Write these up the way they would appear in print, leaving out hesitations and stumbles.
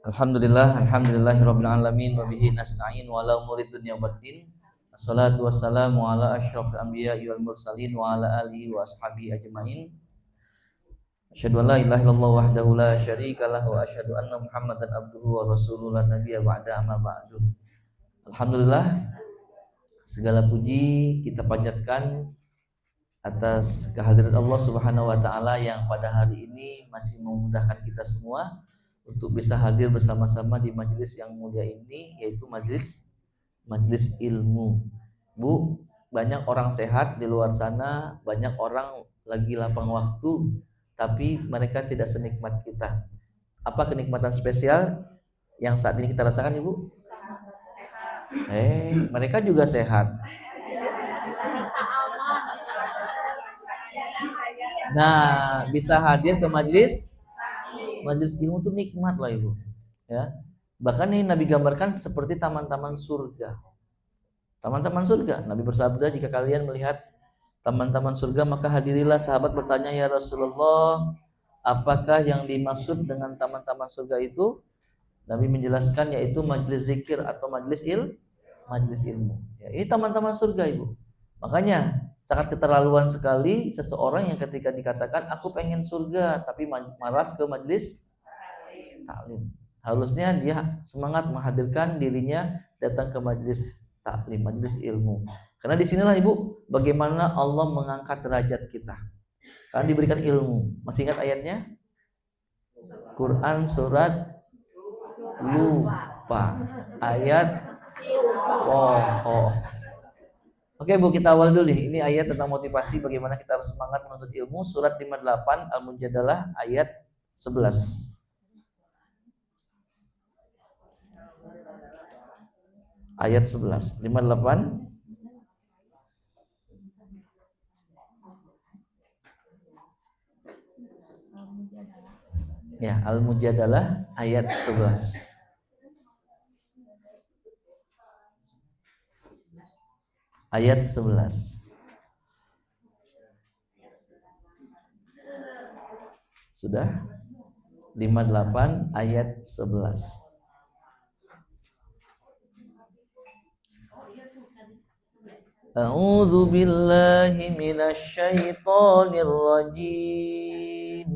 Alhamdulillahirabbil alamin wa bihi nasta'in wa la umuri dunya waddin. Assalatu wassalamu ala asyrafil anbiya'i wal mursalin wa ala alihi wa ashabihi ajmain. Asyhadu an la ilaha illallah wahdahu la syarika lahu wa asyhadu anna Muhammadan abduhu wa rasuluhu la nabiyya ba'da amma ba'du. Alhamdulillah, segala puji kita panjatkan atas kehadiran Allah Subhanahu wa taala yang pada hari ini masih memudahkan kita semua untuk bisa hadir bersama-sama di majelis yang mulia ini, yaitu majelis ilmu. Bu, banyak orang sehat di luar sana, banyak orang lagi lapang waktu, tapi mereka tidak senikmat kita. Apa kenikmatan spesial yang saat ini kita rasakan, Ibu? Mereka juga sehat. Nah, bisa hadir ke majelis ilmu itu nikmat lah, Ibu. Ya. Bahkan ini Nabi gambarkan seperti taman-taman surga. Taman-taman surga. Nabi bersabda, jika kalian melihat taman-taman surga maka hadirilah. Sahabat bertanya, ya Rasulullah, apakah yang dimaksud dengan taman-taman surga itu? Nabi menjelaskan, yaitu majelis zikir atau majelis ilmu. Ya, ini taman-taman surga, Ibu. Makanya sangat keterlaluan sekali seseorang yang ketika dikatakan aku pengen surga tapi malas ke majelis taklim. Harusnya dia semangat menghadirkan dirinya datang ke majelis taklim, majelis ilmu. Karena disinilah, Ibu, bagaimana Allah mengangkat derajat kita. Karena diberikan ilmu. Masih ingat ayatnya? Quran surat lupa. Ayat Oke, Bu, kita awal dulu nih. Ini ayat tentang motivasi bagaimana kita harus semangat menuntut ilmu. Surat 58 Al-Mujadalah ayat 11. Ayat 11, 58. Ya, Al-Mujadalah ayat 11. Ayat 11. Sudah? 58 ayat 11. A'udzu billahi minasy syaithanir rajim.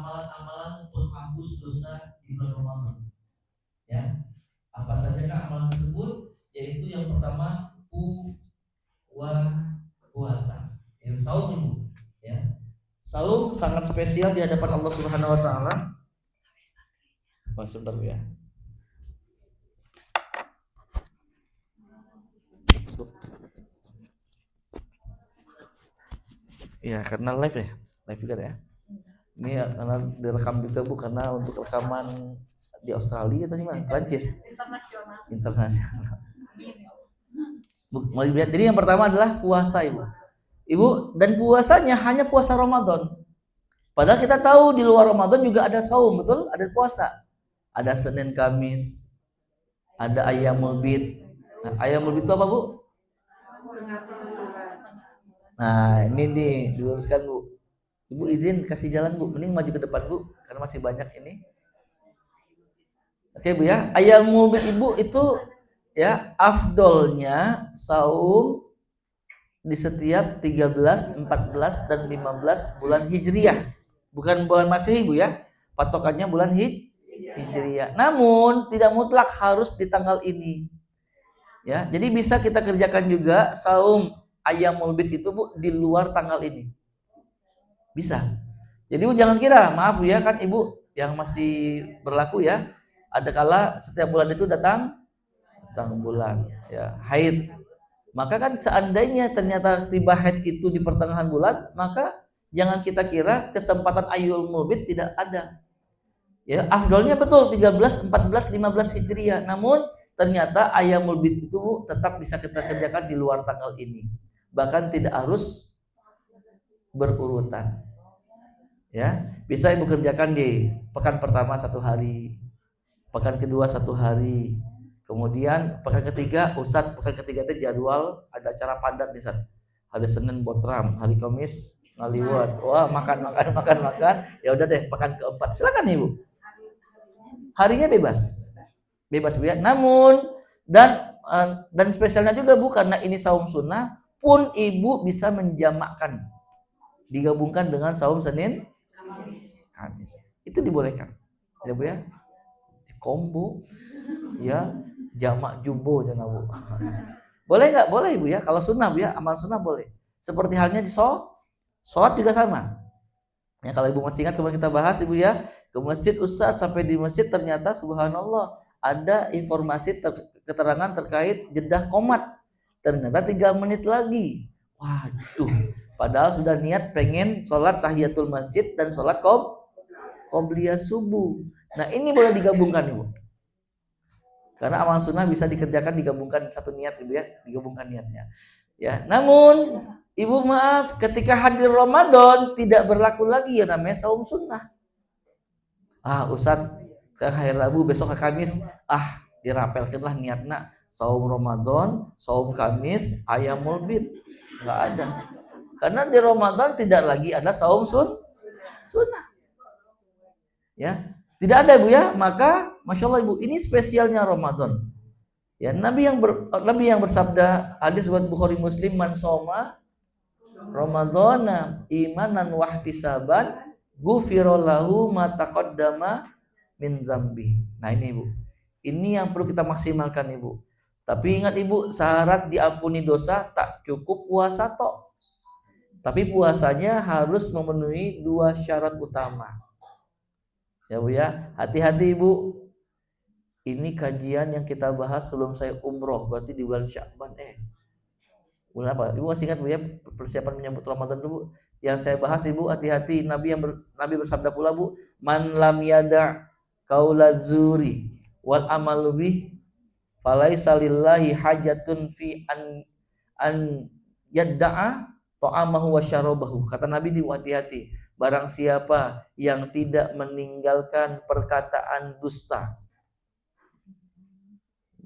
amalan-amalan penghapus dosa di bulan Ramadan. Ya, apa saja amalan tersebut? Yaitu yang pertama puasa. Yang saum Ibu. Ya. Saum sangat spesial di hadapan Allah Subhanahu wa taala. Sebentar ya. Ya, karena live ya. Live juga ya. Ini ya, karena direkam juga Bu, karena untuk rekaman di Australia atau di mana? Prancis. Internasional. Bu, mau lihat. Jadi yang pertama adalah puasa Ibu. Ibu, dan puasanya hanya puasa Ramadan. Padahal kita tahu di luar Ramadan juga ada saum, betul? Ada puasa. Ada Senin Kamis. Ada Ayyamul Bid. Nah, Ayyamul Bid itu apa, Bu? Nah, ini nih diluruskan, Bu. Ibu izin kasih jalan, Bu. Mending maju ke depan, Bu, karena masih banyak ini. Oke, Bu ya. Ayyamul Bid Ibu itu ya afdolnya saum di setiap 13, 14 dan 15 bulan Hijriah. Bukan bulan Masehi, Bu ya. Patokannya bulan Hijriah. Namun tidak mutlak harus di tanggal ini. Ya, jadi bisa kita kerjakan juga saum Ayyamul Bid itu Bu di luar tanggal ini. Bisa. Jadi Bu jangan kira, maaf Bu ya, kan Ibu yang masih berlaku ya. Ada kala setiap bulan itu datang bulan ya, haid. Maka kan seandainya ternyata tiba haid itu di pertengahan bulan, maka jangan kita kira kesempatan Ayyamul Bid tidak ada. Ya, afdolnya betul 13, 14, 15 Hijriah. Namun ternyata Ayyamul Bid itu tetap bisa kita kerjakan di luar tanggal ini. Bahkan tidak harus berurutan. Ya, bisa Ibu kerjakan di pekan pertama 1 hari, pekan kedua 1 hari. Kemudian pekan ketiga, Ustadz pekan ketiga itu jadwal ada acara padat nih, Ustadz. Hari Senin botram, hari Kamis ngaliwat. Wah, makan. Ya udah deh, pekan keempat. Silakan Ibu. Harinya bebas Bu ya. Namun dan spesialnya juga Bu, karena ini saum sunnah pun Ibu bisa menjamakkan, digabungkan dengan saum Senin Kamis. Itu dibolehkan. Ya Bu ya. Combo ya, jamak jumbo jangan Bu. Boleh nggak? Boleh Bu ya. Kalau sunnah Bu ya, amal sunnah boleh. Seperti halnya di sholat juga sama. Ya, kalau Ibu masih ingat kemarin kita bahas Ibu ya, ke masjid Ustadz, sampai di masjid ternyata subhanallah ada informasi keterangan terkait jedah qomat. Ternyata 3 menit lagi. Waduh, padahal sudah niat pengen sholat tahiyatul masjid dan sholat qobliyah subuh. Nah, ini boleh digabungkan Ibu. Karena amal sunnah bisa dikerjakan digabungkan satu niat Ibu ya, digabungkan niatnya. Ya, namun Ibu maaf, ketika hadir Ramadan tidak berlaku lagi ya namanya saum sunnah. Ustadz, ke hari Rabu besok ke Kamis, dirapelkanlah niatna saum Ramadan, saum Kamis, Ayyamul Bid. Enggak ada. Karena di Ramadan tidak lagi ada saum sunnah. Ya, tidak ada Bu ya. Maka Masya Allah Ibu, ini spesialnya Ramadan. Ya, Nabi yang bersabda, hadis buat Bukhari Muslim, man soma Ramadhana imanan wahtisaban ghufira lahu ma taqaddama min zambi. Nah ini Ibu, ini yang perlu kita maksimalkan Ibu. Tapi ingat Ibu, syarat diampuni dosa tak cukup puasa tok. Tapi puasanya harus memenuhi 2 syarat utama. Ya Bu ya, hati-hati Ibu. Ini kajian yang kita bahas sebelum saya umroh, berarti di bulan Sya'ban. Bulan apa? Ibu masih ingat Bu ya, persiapan menyambut Ramadan itu Bu? Yang saya bahas Ibu, hati-hati. Nabi bersabda pula Bu, man lam yada' qaula zuri wal amalu bih falaisa lillahi hajatun fi an yadda'a ta'amahu wa syarabahu. Kata Nabi di hati-hati, barang siapa yang tidak meninggalkan perkataan dusta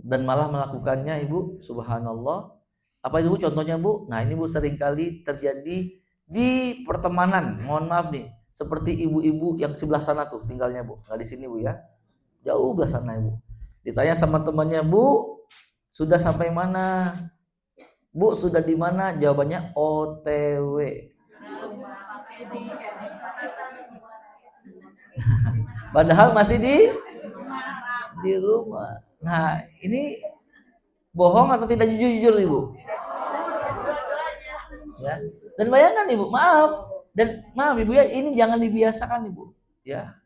dan malah melakukannya Ibu, subhanallah. Apa itu Bu contohnya Bu? Nah ini Bu seringkali terjadi di pertemanan. Mohon maaf nih, seperti ibu-ibu yang sebelah sana tuh tinggalnya Bu, nggak di sini Bu ya, jauh belah sana Ibu. Ditanya sama temannya, Bu sudah sampai mana? Bu sudah di mana? Jawabannya OTW. Padahal masih di rumah. Nah, ini bohong atau tidak jujur Ibu? Ya. Dan bayangkan Ibu, maaf Ibu ya, ini jangan dibiasakan Ibu. Ya.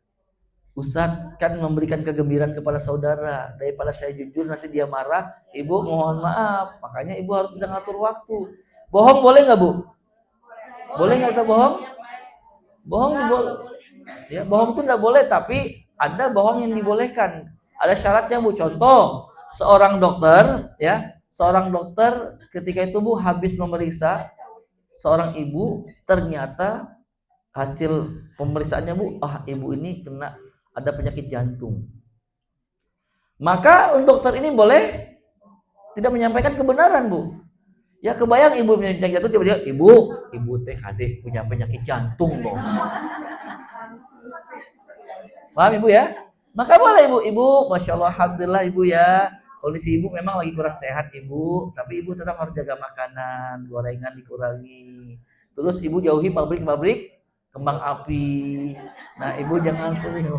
Ustadz kan memberikan kegembiraan kepada saudara, daripada saya jujur nanti dia marah. Ibu mohon maaf, makanya Ibu harus bisa ngatur waktu. Bohong boleh nggak Bu? Boleh nggak kita bohong? Bohong boleh. Ya, bohong itu nggak boleh, tapi ada bohong yang dibolehkan. Ada syaratnya Bu. Contoh, seorang dokter, ya, seorang dokter ketika itu Bu habis memeriksa seorang ibu, ternyata hasil pemeriksaannya Bu, ibu ini kena ada penyakit jantung. Maka untuk dokter ini boleh tidak menyampaikan kebenaran Bu. Ya kebayang ibu punya penyakit jantung, tiba-tiba ibu TKD punya penyakit jantung loh. Paham Ibu ya? Maka boleh Ibu, Masya Allah, Alhamdulillah Ibu ya. Kondisi Ibu memang lagi kurang sehat Ibu, tapi Ibu tetap harus jaga makanan, gorengan dikurangi. Terus Ibu jauhi pabrik-pabrik kembang api. Nah Ibu jangan sering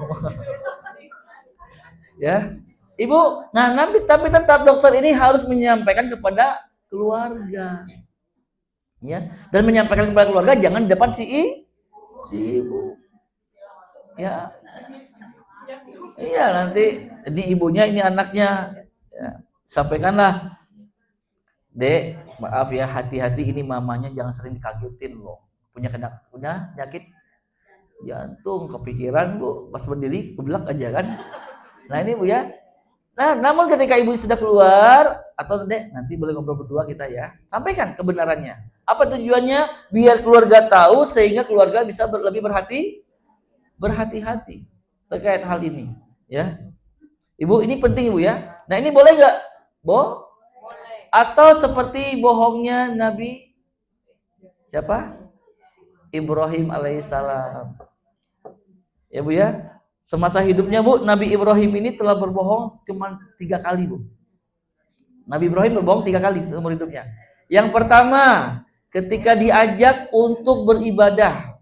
ya. Ibu, nah tapi tetap dokter ini harus menyampaikan kepada keluarga. Ya, dan menyampaikan kepada keluarga jangan di depan si ibu. Ya. Iya, nanti ini ibunya, ini anaknya. Ya, sampaikanlah, Dek, maaf ya, hati-hati ini mamanya jangan sering dikagetin loh. Punya penyakit jantung, kepikiran Bu, pas berdiri keblak aja kan. Nah ini Bu ya. Nah, namun ketika ibu sudah keluar, atau Dek, nanti boleh ngobrol berdua kita ya. Sampaikan kebenarannya. Apa tujuannya? Biar keluarga tahu, sehingga keluarga bisa lebih berhati-hati terkait hal ini. Ya, Ibu, ini penting Ibu ya. Nah ini boleh nggak? Boleh. Atau seperti bohongnya Nabi siapa? Ibrahim alaihissalam. Ya Bu ya. Semasa hidupnya Bu, Nabi Ibrahim ini telah berbohong cuma 3 kali Bu. Nabi Ibrahim berbohong 3 kali seumur hidupnya. Yang pertama, ketika diajak untuk beribadah,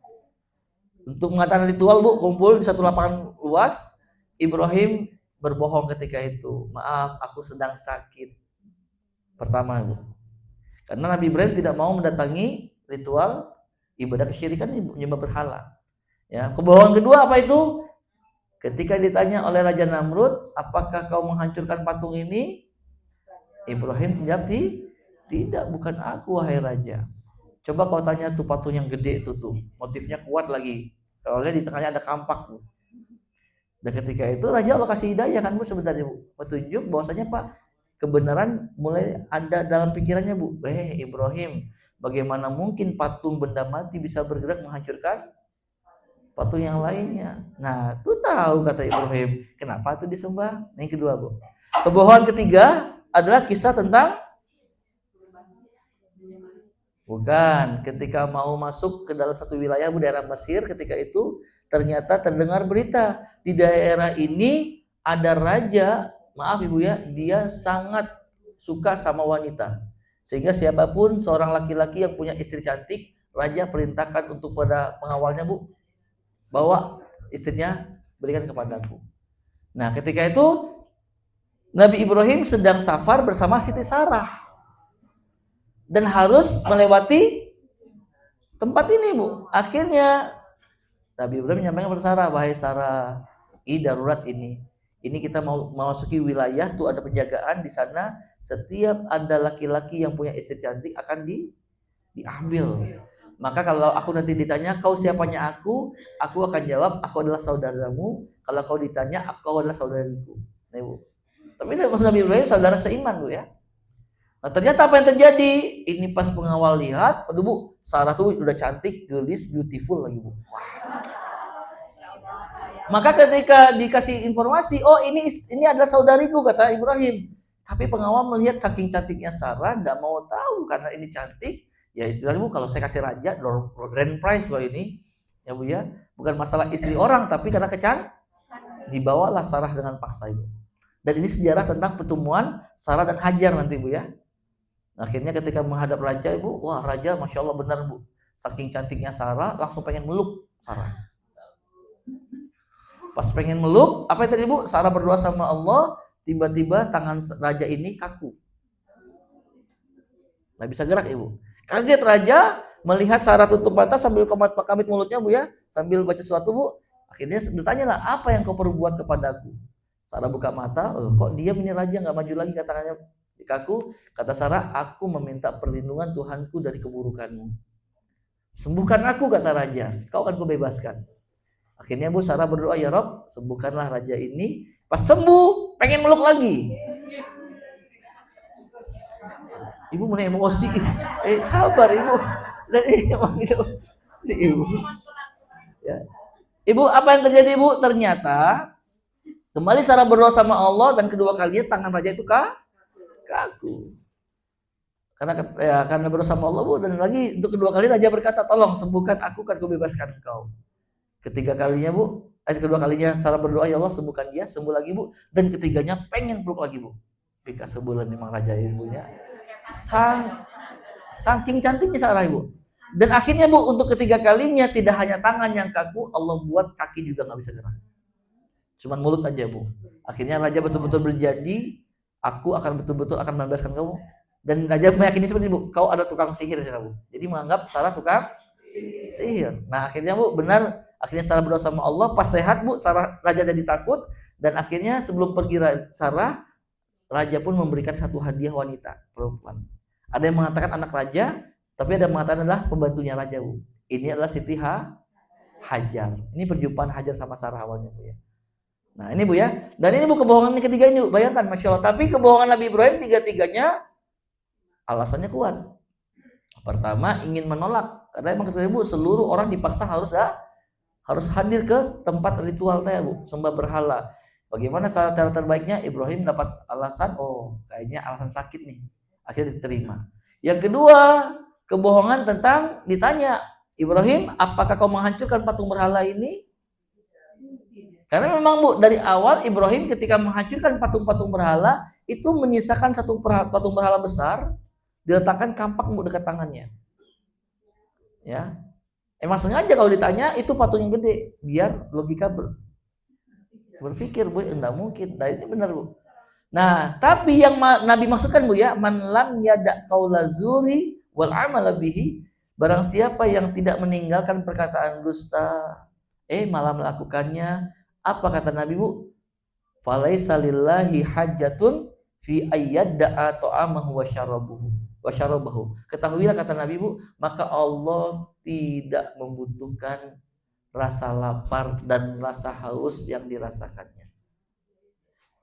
untuk mengadakan ritual Bu, kumpul di satu lapangan luas, Ibrahim berbohong ketika itu. Maaf, aku sedang sakit. Pertama Bu. Karena Nabi Ibrahim tidak mau mendatangi ritual ibadah kesyirikan menyembah berhala. Ya, kebohongan kedua apa itu? Ketika ditanya oleh Raja Namrud, apakah kau menghancurkan patung ini? Ibrahim menjawab, tidak, bukan aku wahai raja. Coba kau tanya tuh patung yang gede itu tuh, motifnya kuat lagi. Kalau lihat di tengahnya ada kampak Bu. Dan ketika itu Raja Allah kasih hidayah kan Bu, sebenarnya Bu, petunjuk bahwasanya Pak, kebenaran mulai ada dalam pikirannya Bu. Ibrahim, bagaimana mungkin patung benda mati bisa bergerak menghancurkan patung yang lainnya? Nah, itu tahu kata Ibrahim, kenapa itu disembah? Yang kedua Bu. Kebohongan ketiga adalah kisah tentang ketika mau masuk ke dalam satu wilayah Bu, daerah Mesir, ketika itu ternyata terdengar berita di daerah ini ada raja, maaf Ibu ya, dia sangat suka sama wanita. Sehingga siapapun seorang laki-laki yang punya istri cantik, raja perintahkan untuk pada pengawalnya Bu, bawa istrinya, berikan kepadaku. Nah ketika itu Nabi Ibrahim sedang safar bersama Siti Sarah dan harus melewati tempat ini Bu. Akhirnya Nabi Ibrahim menyampaikan kepada Sarah, wahai Sarah, ini darurat ini kita mau memasuki wilayah tuh ada penjagaan di sana, setiap ada laki-laki yang punya istri cantik akan diambil. Maka kalau aku nanti ditanya, kau siapanya aku akan jawab, aku adalah saudaramu. Kalau kau ditanya, aku adalah saudariku. Nah, Bu. Tapi maksud Nabi Ibrahim saudara seiman Bu ya. Nah ternyata apa yang terjadi? Ini pas pengawal lihat, aduh Bu, Sarah tuh udah cantik, gelis, beautiful lagi Bu. Wah. Maka ketika dikasih informasi, oh ini adalah saudariku kata Ibrahim. Tapi pengawal melihat saking cantiknya Sarah, tidak mau tahu karena ini cantik. Ya istilahnya Bu, kalau saya kasih raja, grand prize loh ini, ya Bu ya, bukan masalah istri orang, tapi karena dibawalah Sarah dengan paksa itu. Dan ini sejarah tentang pertemuan Sarah dan Hajar nanti Bu ya. Akhirnya ketika menghadap raja Ibu, wah raja Masya Allah benar Bu, saking cantiknya Sarah langsung pengen meluk Sarah. Pas pengen meluk, apa yang tadi Bu? Sarah berdoa sama Allah, tiba-tiba tangan raja ini kaku. Nggak bisa gerak Ibu. Kaget raja melihat Sarah tutup mata sambil kamit mulutnya Bu ya, sambil baca sesuatu Bu. Akhirnya bertanya lah, apa yang kau perbuat kepadaku? Sarah buka mata, kok diam ini raja nggak maju lagi, katanya kaku. Kata Sarah, aku meminta perlindungan Tuhanku dari keburukanmu. Sembuhkan aku, kata raja, kau akan kubebaskan. Akhirnya Bu Sarah berdoa, ya Rob, sembuhkanlah raja ini. Pas sembuh, pengen meluk lagi. Ibu mulai emosi. Sabar Ibu. Dan ini emang itu si Ibu. Ya. Ibu, apa yang terjadi Ibu? Ternyata kembali Sarah berdoa sama Allah dan kedua kalinya tangan raja itu kaku. Karena berdoa sama Allah Bu, dan lagi untuk kedua kali raja berkata, tolong sembuhkan aku, kan kubebaskan engkau. Ketiga kalinya Bu, kedua kalinya Sarah berdoa, ya Allah sembuhkan dia, sembuh lagi Bu, dan ketiganya pengen peluk lagi Bu. Dikasih sebulan memang raja ibunya. Saking cantiknya Sarah Ibu. Dan akhirnya Bu, untuk ketiga kalinya tidak hanya tangan yang kaku, Allah buat kaki juga nggak bisa gerak. Cuman mulut aja Bu. Akhirnya raja betul-betul berjanji, aku akan betul-betul akan membebaskan kamu. Dan raja meyakini seperti Bu, kau ada tukang sihir sana Bu. Jadi menganggap Sarah tukang sihir. Nah akhirnya Bu, benar, akhirnya Sarah berdoa sama Allah, pas sehat Bu, raja jadi takut, dan akhirnya sebelum pergi Sarah, raja pun memberikan satu hadiah wanita perempuan. Ada yang mengatakan anak raja, tapi ada yang mengatakan adalah pembantunya raja Bu. Ini adalah Siti Hajar. Ini perjumpaan Hajar sama Sarah awalnya Bu ya. Nah ini Bu ya, dan ini Bu kebohongan yang ketiga ini Bu. Bayangkan, Masya Allah. Tapi kebohongan Nabi Ibrahim tiga-tiganya alasannya kuat. Pertama, ingin menolak, karena emang kata Bu, seluruh orang dipaksa harus hadir ke tempat ritual teh Bu, sembah berhala. Bagaimana cara terbaiknya? Ibrahim dapat alasan, kayaknya alasan sakit nih, akhirnya diterima. Yang kedua, kebohongan tentang ditanya, Ibrahim, apakah kau menghancurkan patung berhala ini? Karena memang Bu, dari awal Ibrahim ketika menghancurkan patung-patung berhala, itu menyisakan satu patung berhala besar, diletakkan kampak Bu dekat tangannya. Ya, emang sengaja kalau ditanya itu patung yang gede, biar logika berpikir Bu, enggak mungkin. Nah ini benar Bu. Nah, tapi yang Nabi maksudkan Bu ya, man lam yada qaula zuri wal amala bihi, barang siapa yang tidak meninggalkan perkataan dusta, malah melakukannya, apa kata Nabi Bu? Falaisa lillahi hajatun fi ayyadda'a ta'amahu wa syarabahu. Ketahuilah kata Nabi Bu, maka Allah tidak membutuhkan rasa lapar dan rasa haus yang dirasakannya.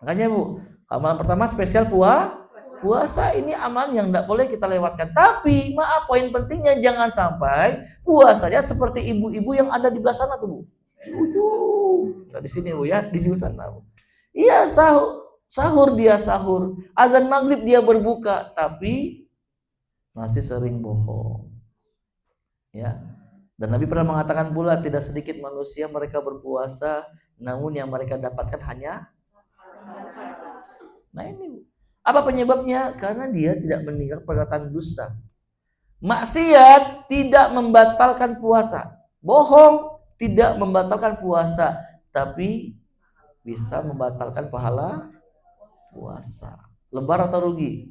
Makanya Bu, amalan pertama spesial puasa, ini amalan yang tidak boleh kita lewatkan. Tapi maaf, poin pentingnya jangan sampai puasanya seperti ibu-ibu yang ada di belah sana tuh Bu. Di sini Bu ya, di sana Bu. Iya, sahur dia sahur, azan maghrib dia berbuka, tapi masih sering bohong. Ya. Dan Nabi pernah mengatakan pula, tidak sedikit manusia mereka berpuasa, namun yang mereka dapatkan hanya. Nah ini apa penyebabnya? Karena dia tidak meninggalkan perkataan dusta. Maksiat tidak membatalkan puasa, bohong tidak membatalkan puasa, tapi bisa membatalkan pahala puasa. Lebar atau rugi?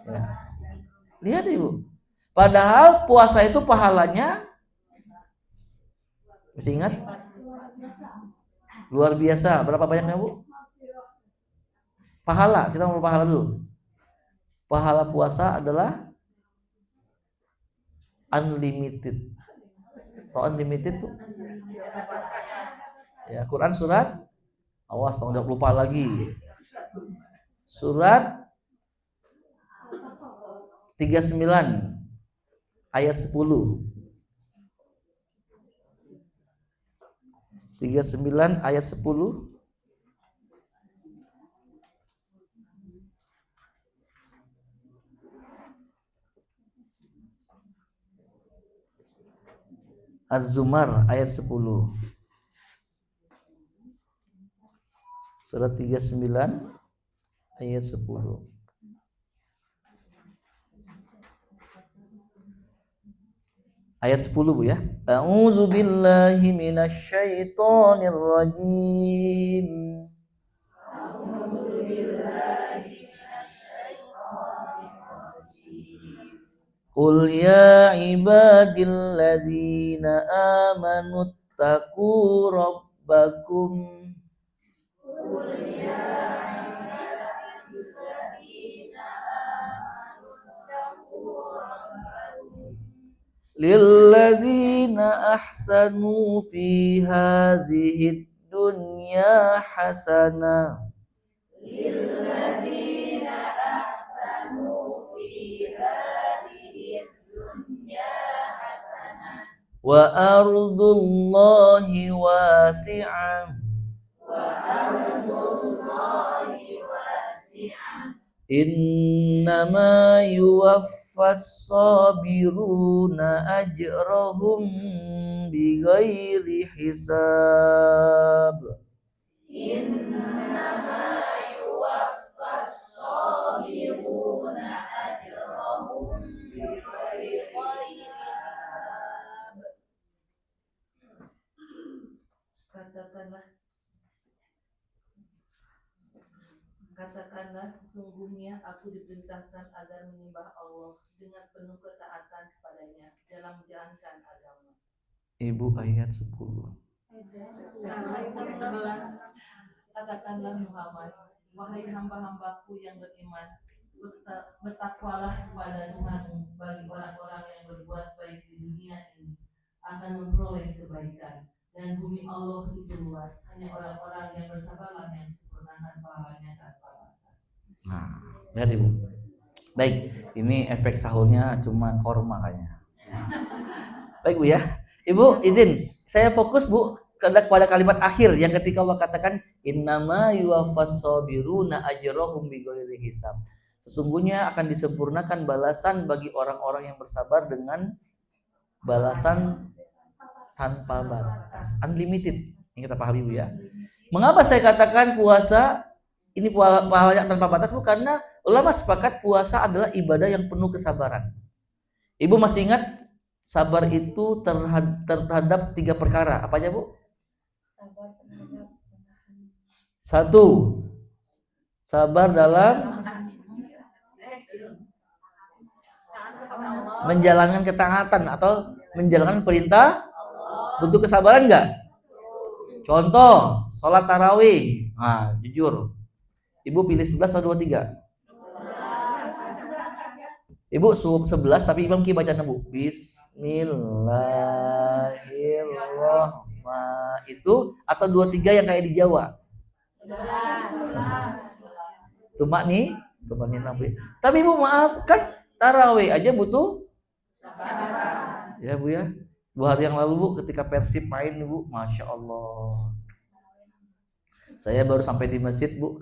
Ya. Lihat Ibu. Padahal puasa itu pahalanya, masih ingat? Luar biasa. Berapa banyaknya Bu? Pahala, kita mau pahala dulu. Pahala puasa adalah unlimited. Atau unlimited tuh? Ya, Quran surat, awas dong, udah lupa lagi. Surat 39 ayat 10. 39 ayat 10. Az-Zumar ayat 10. Surat 39 ayat 10. Ayat 10 Bu ya. A'udzu billahi minasyaitonir rajim. Qul ya ibadilladzina amanu taqu rabbakum. Lilladzina ahsanu fi hazihid dunya hasanah. Wa ardullahi wasi'ah. Innama yuwaffas sabiruna ajrahum bighairi hisab. Katakanlah sesungguhnya aku diperintahkan agar menyembah Allah dengan penuh ketaatan kepadanya dalam menjalankan agama. Ibu ayat 10. Katakanlah Muhammad, wahai hamba-hambaku yang beriman, bertakwalah kepada Tuhanmu. Bagi orang-orang yang berbuat baik di dunia ini akan memperoleh kebaikan, dan bumi Allah itu luas. Hanya orang-orang yang bersabarlah yang disempurnakan pahalanya tanpa batas. Nah, lihat Ibu. Baik, ini efek sahurnya cuma korma kayaknya. Baik Bu ya. Ibu izin, saya fokus Bu pada kalimat akhir yang ketika Allah katakan innama yuwaffas sabiruna ajrahum bighairi hisab. Sesungguhnya akan disempurnakan balasan bagi orang-orang yang bersabar dengan balasan tanpa batas, unlimited. Ini kita pahami Bu ya. Mengapa saya katakan puasa ini pahalanya tanpa batas? Bu, karena ulama sepakat puasa adalah ibadah yang penuh kesabaran. Ibu masih ingat sabar itu terhadap 3 perkara. Apa aja Bu? Satu, sabar dalam menjalankan ketaatan atau menjalankan perintah. Butuh kesabaran nggak? Contoh, sholat tarawih. Nah, jujur. Ibu pilih 11 atau 23? Ibu subuh 11 tapi Imam Ki bacaan Bu. Bismillahirrahmanirrahim. Itu atau 23 yang kayak di Jawa? Tumak nih. Tapi Ibu maaf, kan tarawih aja butuh sabar. Ya Bu ya. 2 hari yang lalu Bu ketika Persib main Bu, Masya Allah. Saya baru sampai di masjid Bu,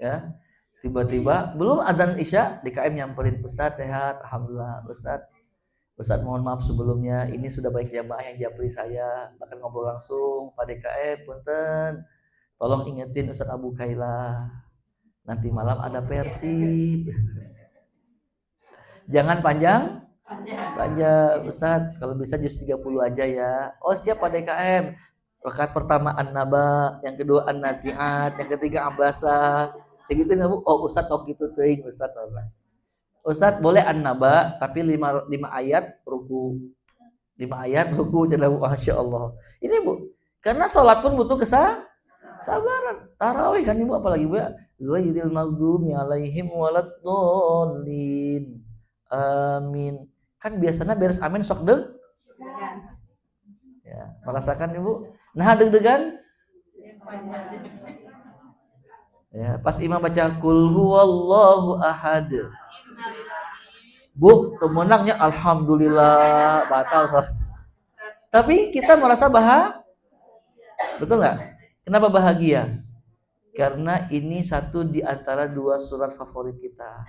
ya. Tiba-tiba belum azan Isya, DKM nyamperin, Ustadz sehat, alhamdulillah. Ustadz mohon maaf sebelumnya, ini sudah baik jamaah yang japri saya, bahkan ngobrol langsung, Pak DKM, punten, tolong ingetin Ustadz Abu Kaila, nanti malam ada Persib. Jangan panjang Ustadz, kalau bisa juz 30 aja ya. Oh siap Pak DKM. Rakaat pertama An-Naba, yang kedua An-Nazi'at, yang ketiga Ambasa. Segitu nggak Bu? Oh Ustadz oh gitu tuh Ustadz boleh An-Naba tapi 5 ayat ruku. 5 ayat ruku jadi Bu, Masya Allah. Ini Bu, karena sholat pun butuh kesabaran. Tarawih kan Ibu, apalagi Bu ya. Ghairil maghdubi alaihim waladdallin. Amin. Kan biasanya beres amin sok deg. Ya, merasakan Ibu? Nah, deg-degan? Ya, pas imam baca kul huwallahu ahad. Bu, temenangnya alhamdulillah, batal salat. Tapi kita merasa bahagia. Betul nggak? Kenapa bahagia? Karena ini satu di antara 2 surat favorit kita.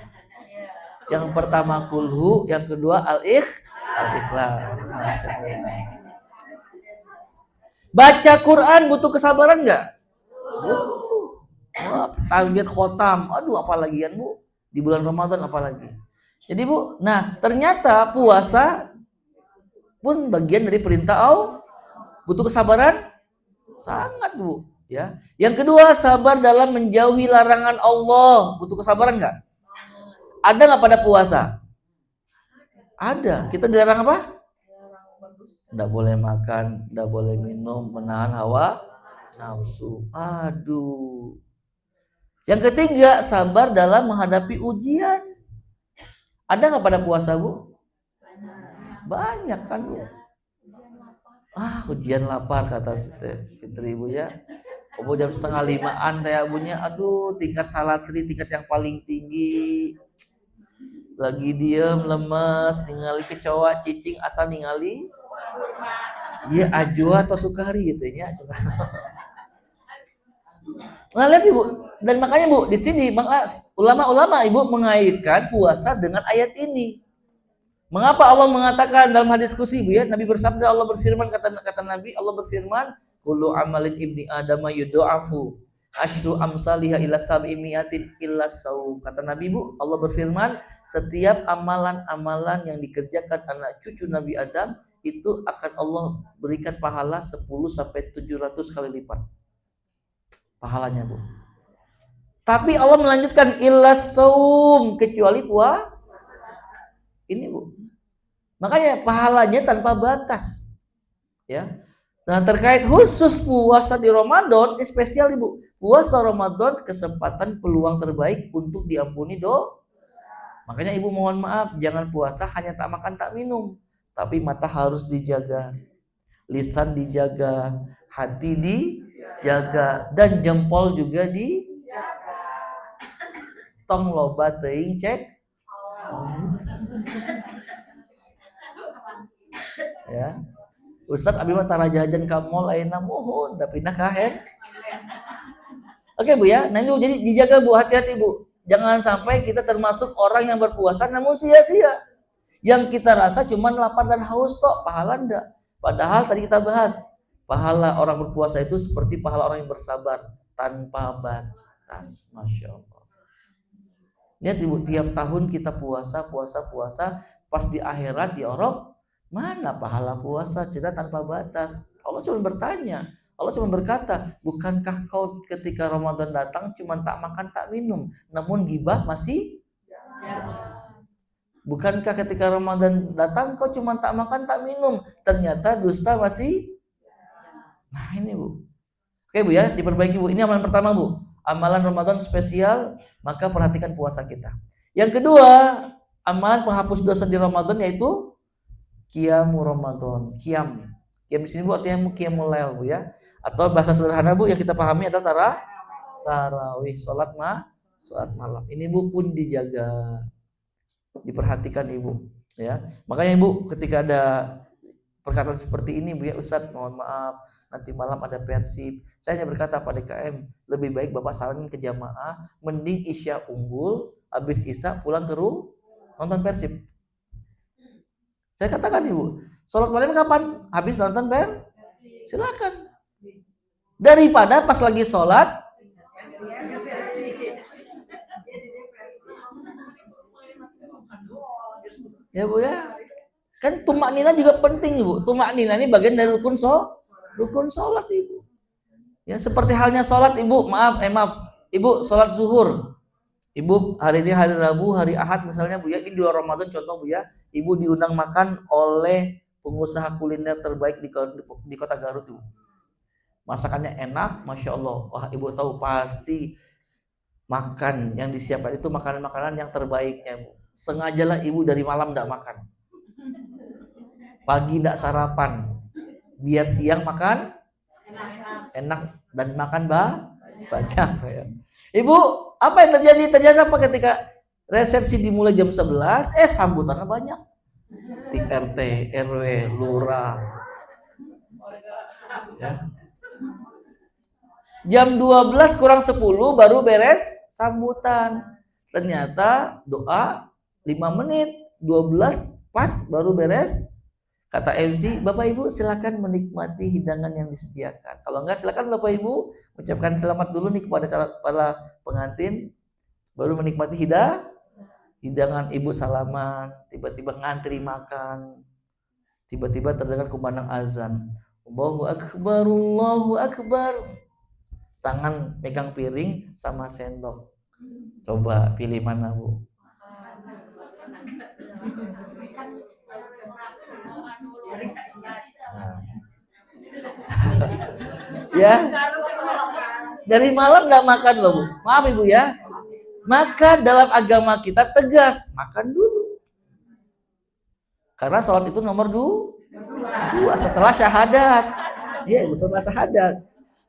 Yang pertama kulhu, yang kedua al-ikhlas. Baca Quran butuh kesabaran nggak? Butuh. Target khotam, aduh apalagi kan Bu, di bulan Ramadan apalagi. Jadi Bu, nah ternyata puasa pun bagian dari perintah Allah. Butuh kesabaran? Sangat, Bu. Ya. Yang kedua, sabar dalam menjauhi larangan Allah. Butuh kesabaran nggak? Ada nggak pada puasa? Ada. Kita dilarang apa? Nggak boleh makan, nggak boleh minum, menahan hawa nafsu. Aduh. Yang ketiga, sabar dalam menghadapi ujian. Ada nggak pada puasa, Bu? Banyak kan, Bu? Ujian lapar kata Fitri, Bu ya. Obo jam 4:30 teh abunya, aduh tingkat salatri tingkat yang paling tinggi. Lagi diem lemes ningali kecoa cicing asal ningali iya ajwa atau sukari gitu ya. Nah lihat Ibu, dan makanya Bu di sini ulama-ulama Ibu mengaitkan puasa dengan ayat ini. Mengapa Allah mengatakan dalam hadis qudsi Bu ya, Nabi bersabda, Allah berfirman, kata Nabi, Allah berfirman, kullu amalin ibni adama yudha'afu asyru amsalihha ila sab'i mi'atin illa saum. Kata Nabi Bu, Allah berfirman, setiap amalan-amalan yang dikerjakan anak cucu Nabi Adam itu akan Allah berikan pahala 10 sampai 700 kali lipat. Pahalanya Bu. Tapi Allah melanjutkan illa saum, kecuali puasa. Ini Bu. Makanya pahalanya tanpa batas. Ya. Nah, terkait khusus puasa di Ramadan, spesial Ibu. Puasa Ramadan kesempatan peluang terbaik untuk diampuni dosa. Makanya Ibu mohon maaf, jangan puasa hanya tak makan tak minum, tapi mata harus dijaga, lisan dijaga, hati dijaga, dan jempol juga dijaga. Tong loba teuing cek. Ya. Ustaz abi mah tara jajan ka mall ayeuna mohon da pindah ka hen. Oke Bu ya. Nah ini jadi dijaga Bu, hati-hati Bu. Jangan sampai kita termasuk orang yang berpuasa namun sia-sia. Yang kita rasa cuma lapar dan haus tok, pahala enggak. Padahal tadi kita bahas, pahala orang berpuasa itu seperti pahala orang yang bersabar tanpa batas. Masya Allah. Lihat Ibu, tiap tahun kita puasa, pas di akhirat di orok, mana pahala puasa kita tanpa batas. Allah cuma bertanya, Allah cuma berkata, bukankah kau ketika Ramadan datang cuma tak makan tak minum, namun gibah masih? Bukankah ketika Ramadan datang kau cuma tak makan tak minum, ternyata dusta masih? Nah ini Bu. Oke Bu ya, diperbaiki Bu. Ini amalan pertama Bu. Amalan Ramadan spesial, maka perhatikan puasa kita. Yang kedua, amalan penghapus dosa di Ramadan yaitu Qiyamu Ramadan. Qiyam di sini Bu artinya qiyamul lail Bu ya. Atau bahasa sederhana Bu yang kita pahami adalah tarawih, salat malam. Ini Bu pun dijaga, diperhatikan Ibu ya. Makanya Ibu ketika ada perkataan seperti ini Bu ya, Ustadz mohon maaf nanti malam ada Persib, saya hanya berkata pada KM, lebih baik Bapak saranin ke jamaah, mending Isya unggul, habis Isya pulang ke rumah nonton Persib. Saya katakan Ibu, sholat malam kapan? Habis nonton Persib, silakan. Daripada pas lagi sholat ya Bu ya. Kan tumak nina juga penting Ibu. Tumak nina ini bagian dari rukun sholat Ibu. Ya seperti halnya sholat Ibu, maaf Ibu sholat zuhur. Ibu hari ini hari Rabu, hari Ahad misalnya Bu ya, ini di luar Ramadan contoh Bu ya. Ibu diundang makan oleh pengusaha kuliner terbaik di kota Garut Ibu. Masakannya enak, Masya Allah. Wah Ibu tahu pasti makan yang disiapkan itu makanan-makanan yang terbaiknya Bu. Sengajalah Ibu dari malam tidak makan, pagi tidak sarapan, biar siang makan enak dan makan banyak ya. Ibu, apa yang terjadi? Terjadi apa ketika resepsi dimulai jam 11, sambutannya banyak. RT, RW, lurah. Ya. Jam 12 kurang 10 baru beres sambutan. Ternyata doa 5 menit, 12 pas baru beres. Kata MC, Bapak Ibu silakan menikmati hidangan yang disediakan. Kalau enggak silakan Bapak Ibu ucapkan selamat dulu nih kepada para pengantin, baru menikmati hidangan. Ibu salaman, tiba-tiba ngantri makan. Tiba-tiba terdengar kumandang azan. Allahu Akbar, Allahu Akbar. Tangan pegang piring sama sendok. Coba pilih mana, Bu? Nah. Ya, dari malam nggak makan loh, Bu. Maaf Ibu ya. Maka dalam agama kita tegas, makan dulu. Karena sholat itu nomor dua setelah syahadat. Iya, Ibu, setelah syahadat.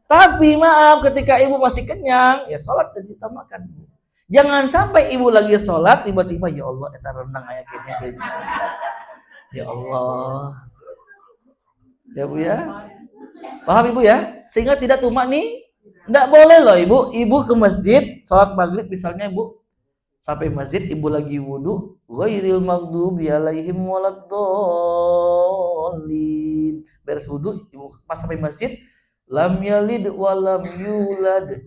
Tapi maaf, ketika Ibu masih kenyang, ya sholat dan kita makan. Jangan sampai Ibu lagi sholat, tiba-tiba ya Allah, kita rendang ayat ini. Ya Allah. Ya Bu ya. Paham Ibu ya? Sehingga tidak tumak nih. Nggak boleh loh Ibu. Ibu ke masjid, sholat maghrib misalnya Ibu. Sampai masjid, Ibu lagi wudhu. Ghairil maghdubi alaihim waladdallin. Beres wudhu, Ibu pas sampai masjid. Lam yalid walam yulad.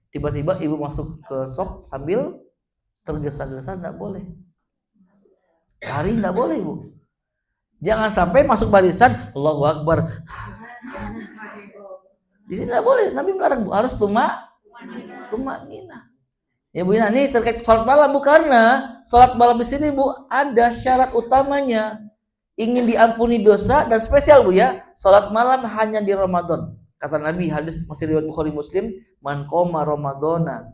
Tiba-tiba Ibu masuk ke shop sambil tergesa-gesa, nggak boleh. Lari nggak boleh Ibu. Jangan sampai masuk barisan Allahu Akbar. Di sini nggak boleh. Nabi melarang Bu, harus tumak nina. Ya Bu, ini terkait sholat malam Bu, karena sholat malam di sini Bu ada syarat utamanya. Ingin diampuni dosa dan spesial Bu ya. Sholat malam hanya di Ramadan. Kata Nabi, hadis masih riwayat Bukhari Muslim, man qoma ramadhana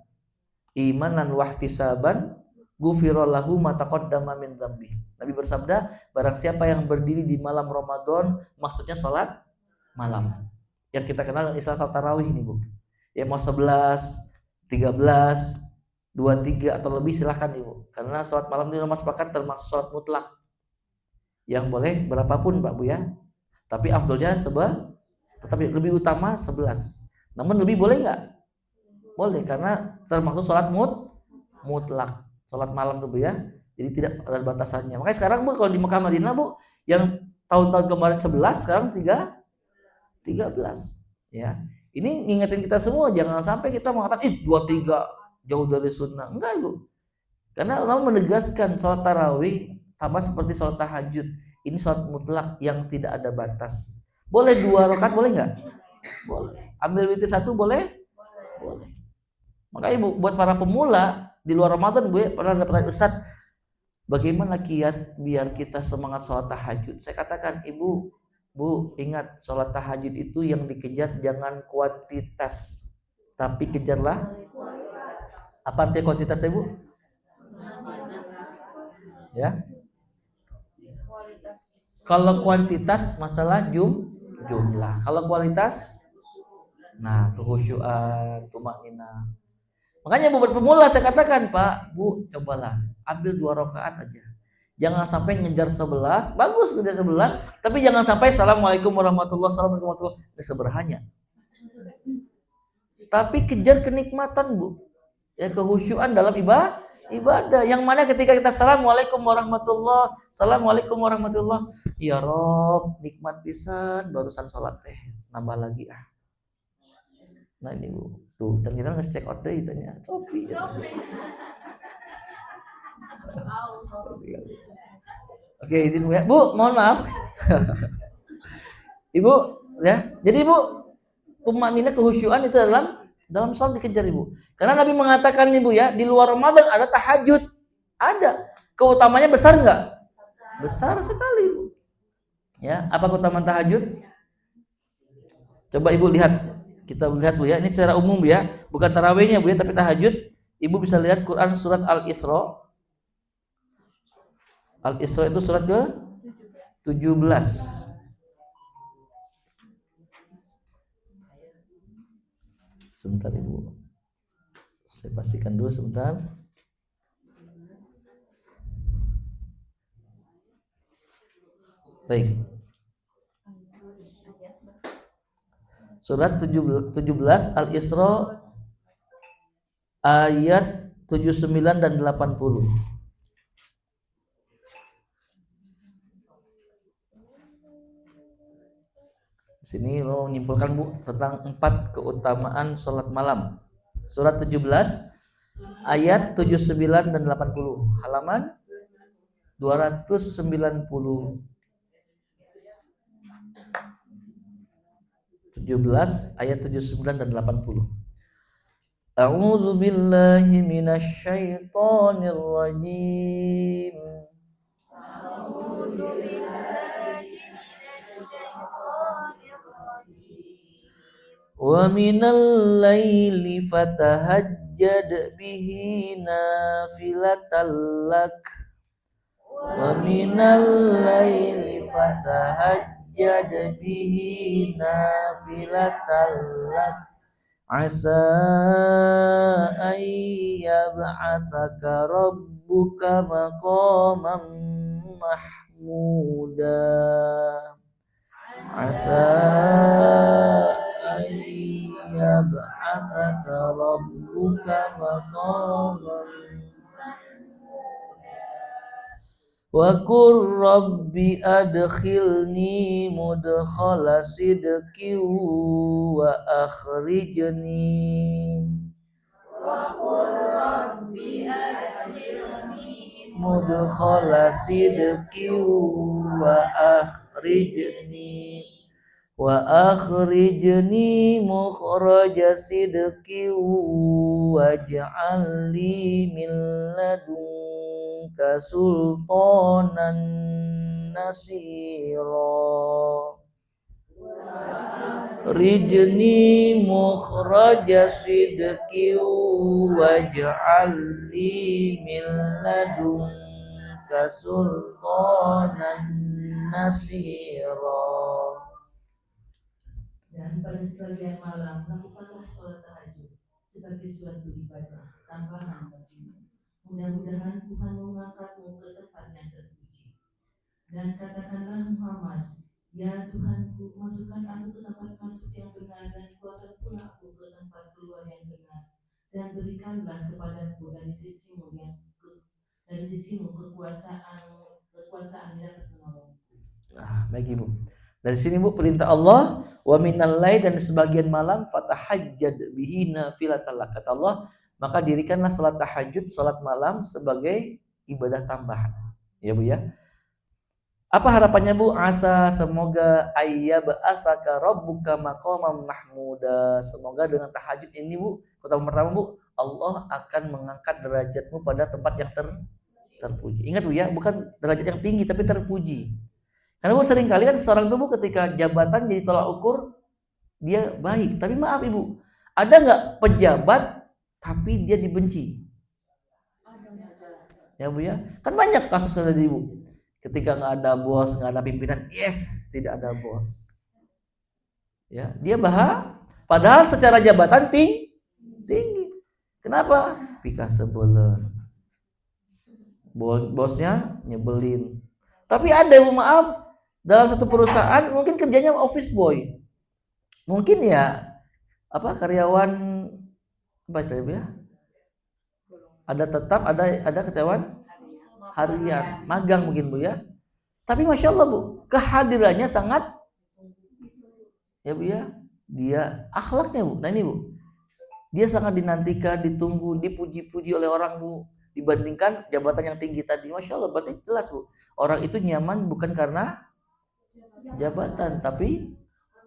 imanan wahtisaban ghufira lahu ma taqaddama min dzambi. Nabi bersabda, barang siapa yang berdiri di malam Ramadan, maksudnya sholat malam. Yang kita kenal dengan istilah salat tarawih ini Bu. Ya mau 11, 13, 23 atau lebih silahkan Ibu. Karena sholat malam ini ulama sepakat termasuk sholat mutlak. Yang boleh berapapun Pak Bu ya. Tapi afdolnya tetapi lebih utama 11. Namun lebih boleh nggak? Boleh, karena termasuk sholat mutlak. Sholat malam tuh Bu ya. Jadi tidak ada batasannya. Makanya sekarang Bu kalau di Mekah Madinah Bu, yang tahun-tahun kemarin 11, sekarang 13. Ya. Ini ngingetin kita semua, jangan sampai kita mengatakan 23 jauh dari sunnah. Enggak Bu. Karena Allah menegaskan sholat tarawih sama seperti sholat tahajud. Ini sholat mutlak yang tidak ada batas. Boleh 2 rakaat, boleh nggak? Boleh. Ambil witir 1 boleh? Boleh. Makanya Bu, buat para pemula di luar Ramadan Bu ya, pernah dapat Ustaz, bagaimana kiat biar kita semangat sholat tahajud? Saya katakan, Ibu, Bu, ingat sholat tahajud itu yang dikejar jangan kuantitas, tapi kejarlah apa artinya kuantitas Ibu? Ya. Kalau kuantitas masalah jumlah. Kalau kualitas, nah kehusyuan, tumakninah. Makanya buat pemula saya katakan, Pak, Bu, cobalah ambil 2 rakaat aja. Jangan sampai ngejar 11, bagus ngejar 11, tapi jangan sampai Assalamualaikum warahmatullahi wabarakatuh, keseberhanya. Tapi kejar kenikmatan Bu, ya kehusyuan dalam ibadah. Yang mana ketika kita Assalamualaikum warahmatullahi, Assalamualaikum warahmatullahi, ya Rob, nikmat pisan barusan sholat teh, nambah lagi ah. Nah ini Bu, tuh ternyata nge-check out deh itanya, Copi. Oke, izin Bu ya. Bu, mohon maaf. Ibu, ya. Jadi Ibu, tumakninah kehusyuan itu dalam sholat dikejar Ibu. Karena Nabi mengatakan Ibu ya, di luar Ramadan ada tahajud. Ada. Keutamanya besar enggak? Besar sekali Bu. Ya, apa keutamaan tahajud? Coba Ibu lihat. Kita lihat Bu ya. Ini secara umum ya, bukan tarawihnya Bu ya, tapi tahajud. Ibu bisa lihat Quran surat Al-Isra. Al-Isra itu surat ke 17. Sebentar Ibu, saya pastikan dulu sebentar. Baik. Surat 17 Al-Isra ayat 79 dan 80. Di sini lo menyimpulkan Bu tentang 4 keutamaan sholat malam. Surat 17 ayat 79 dan 80. Halaman 290. 17 ayat 79 dan 80. A'udzu billahi minasy syaithanir rajim. Wa minal laili fatahajjad bihi nafilatan lak. Wa minal laili fatahajjad bihi nafilatan lak. Asa an yab'asaka rabbuka maqaman mahmuda. Asa an yab'asaka rabbuka maqaman wa qur rabbi adkhilni mudkhala sidqin wa akhrijni mudkhala sidqin wa akhrijni mukhraja sidqin waj'al li min ladunka sultanan nasira. Rijni mukhraja sidqin waj'al li min ladunka sultanan nasira. Dan pada sebagian malam lakukanlah sholat tahajud sebagai suatu ibadah tambahan bagimu. Mudah-mudahan Tuhan mengangkatmu ke tempat yang terpuji. Dan katakanlah Muhammad, ya Tuhanku, masukkan aku ke tempat masuk yang benar dan keluarkan pula aku ke tempat keluar yang benar. Dan berikanlah kepadaku dari sisimu kekuasaan yang dapat menolongku. Nah, baik Ibu. Dari sini Bu, perintah Allah, wa minal lail, dan sebagian malam fatahajjad bihi nafilatan lak. Kata Allah, maka dirikanlah salat tahajud, salat malam sebagai ibadah tambahan. Ya Bu ya. Apa harapannya Bu? Asa, semoga ayyab'asaka rabbuka maqaman mahmuda. Semoga dengan tahajud ini Bu, kata pertama Bu, Allah akan mengangkat derajatmu pada tempat yang terpuji. Ingat Bu ya, bukan derajat yang tinggi tapi terpuji. Karena Bu, sering kali kan seorang tuh Bu, ketika jabatan jadi tolak ukur dia baik, tapi maaf Ibu, ada nggak pejabat tapi dia dibenci? Ya Bu ya, kan banyak kasus ada di Ibu. Ketika nggak ada bos, nggak ada pimpinan, yes, tidak ada bos. Ya, dia padahal secara jabatan tinggi. Kenapa? Pika sebelen. Bosnya nyebelin. Tapi ada Bu, maaf, dalam satu perusahaan mungkin kerjanya office boy, mungkin ya karyawan apa istilahnya, ada tetap, ada karyawan harian, magang mungkin Bu ya. Tapi masya Allah Bu, kehadirannya sangat ya Bu ya, dia akhlaknya Bu. Nah ini Bu, dia sangat dinantikan, ditunggu, dipuji-puji oleh orang Bu, dibandingkan jabatan yang tinggi tadi. Masya Allah, berarti jelas Bu, orang itu nyaman bukan karena jabatan, tapi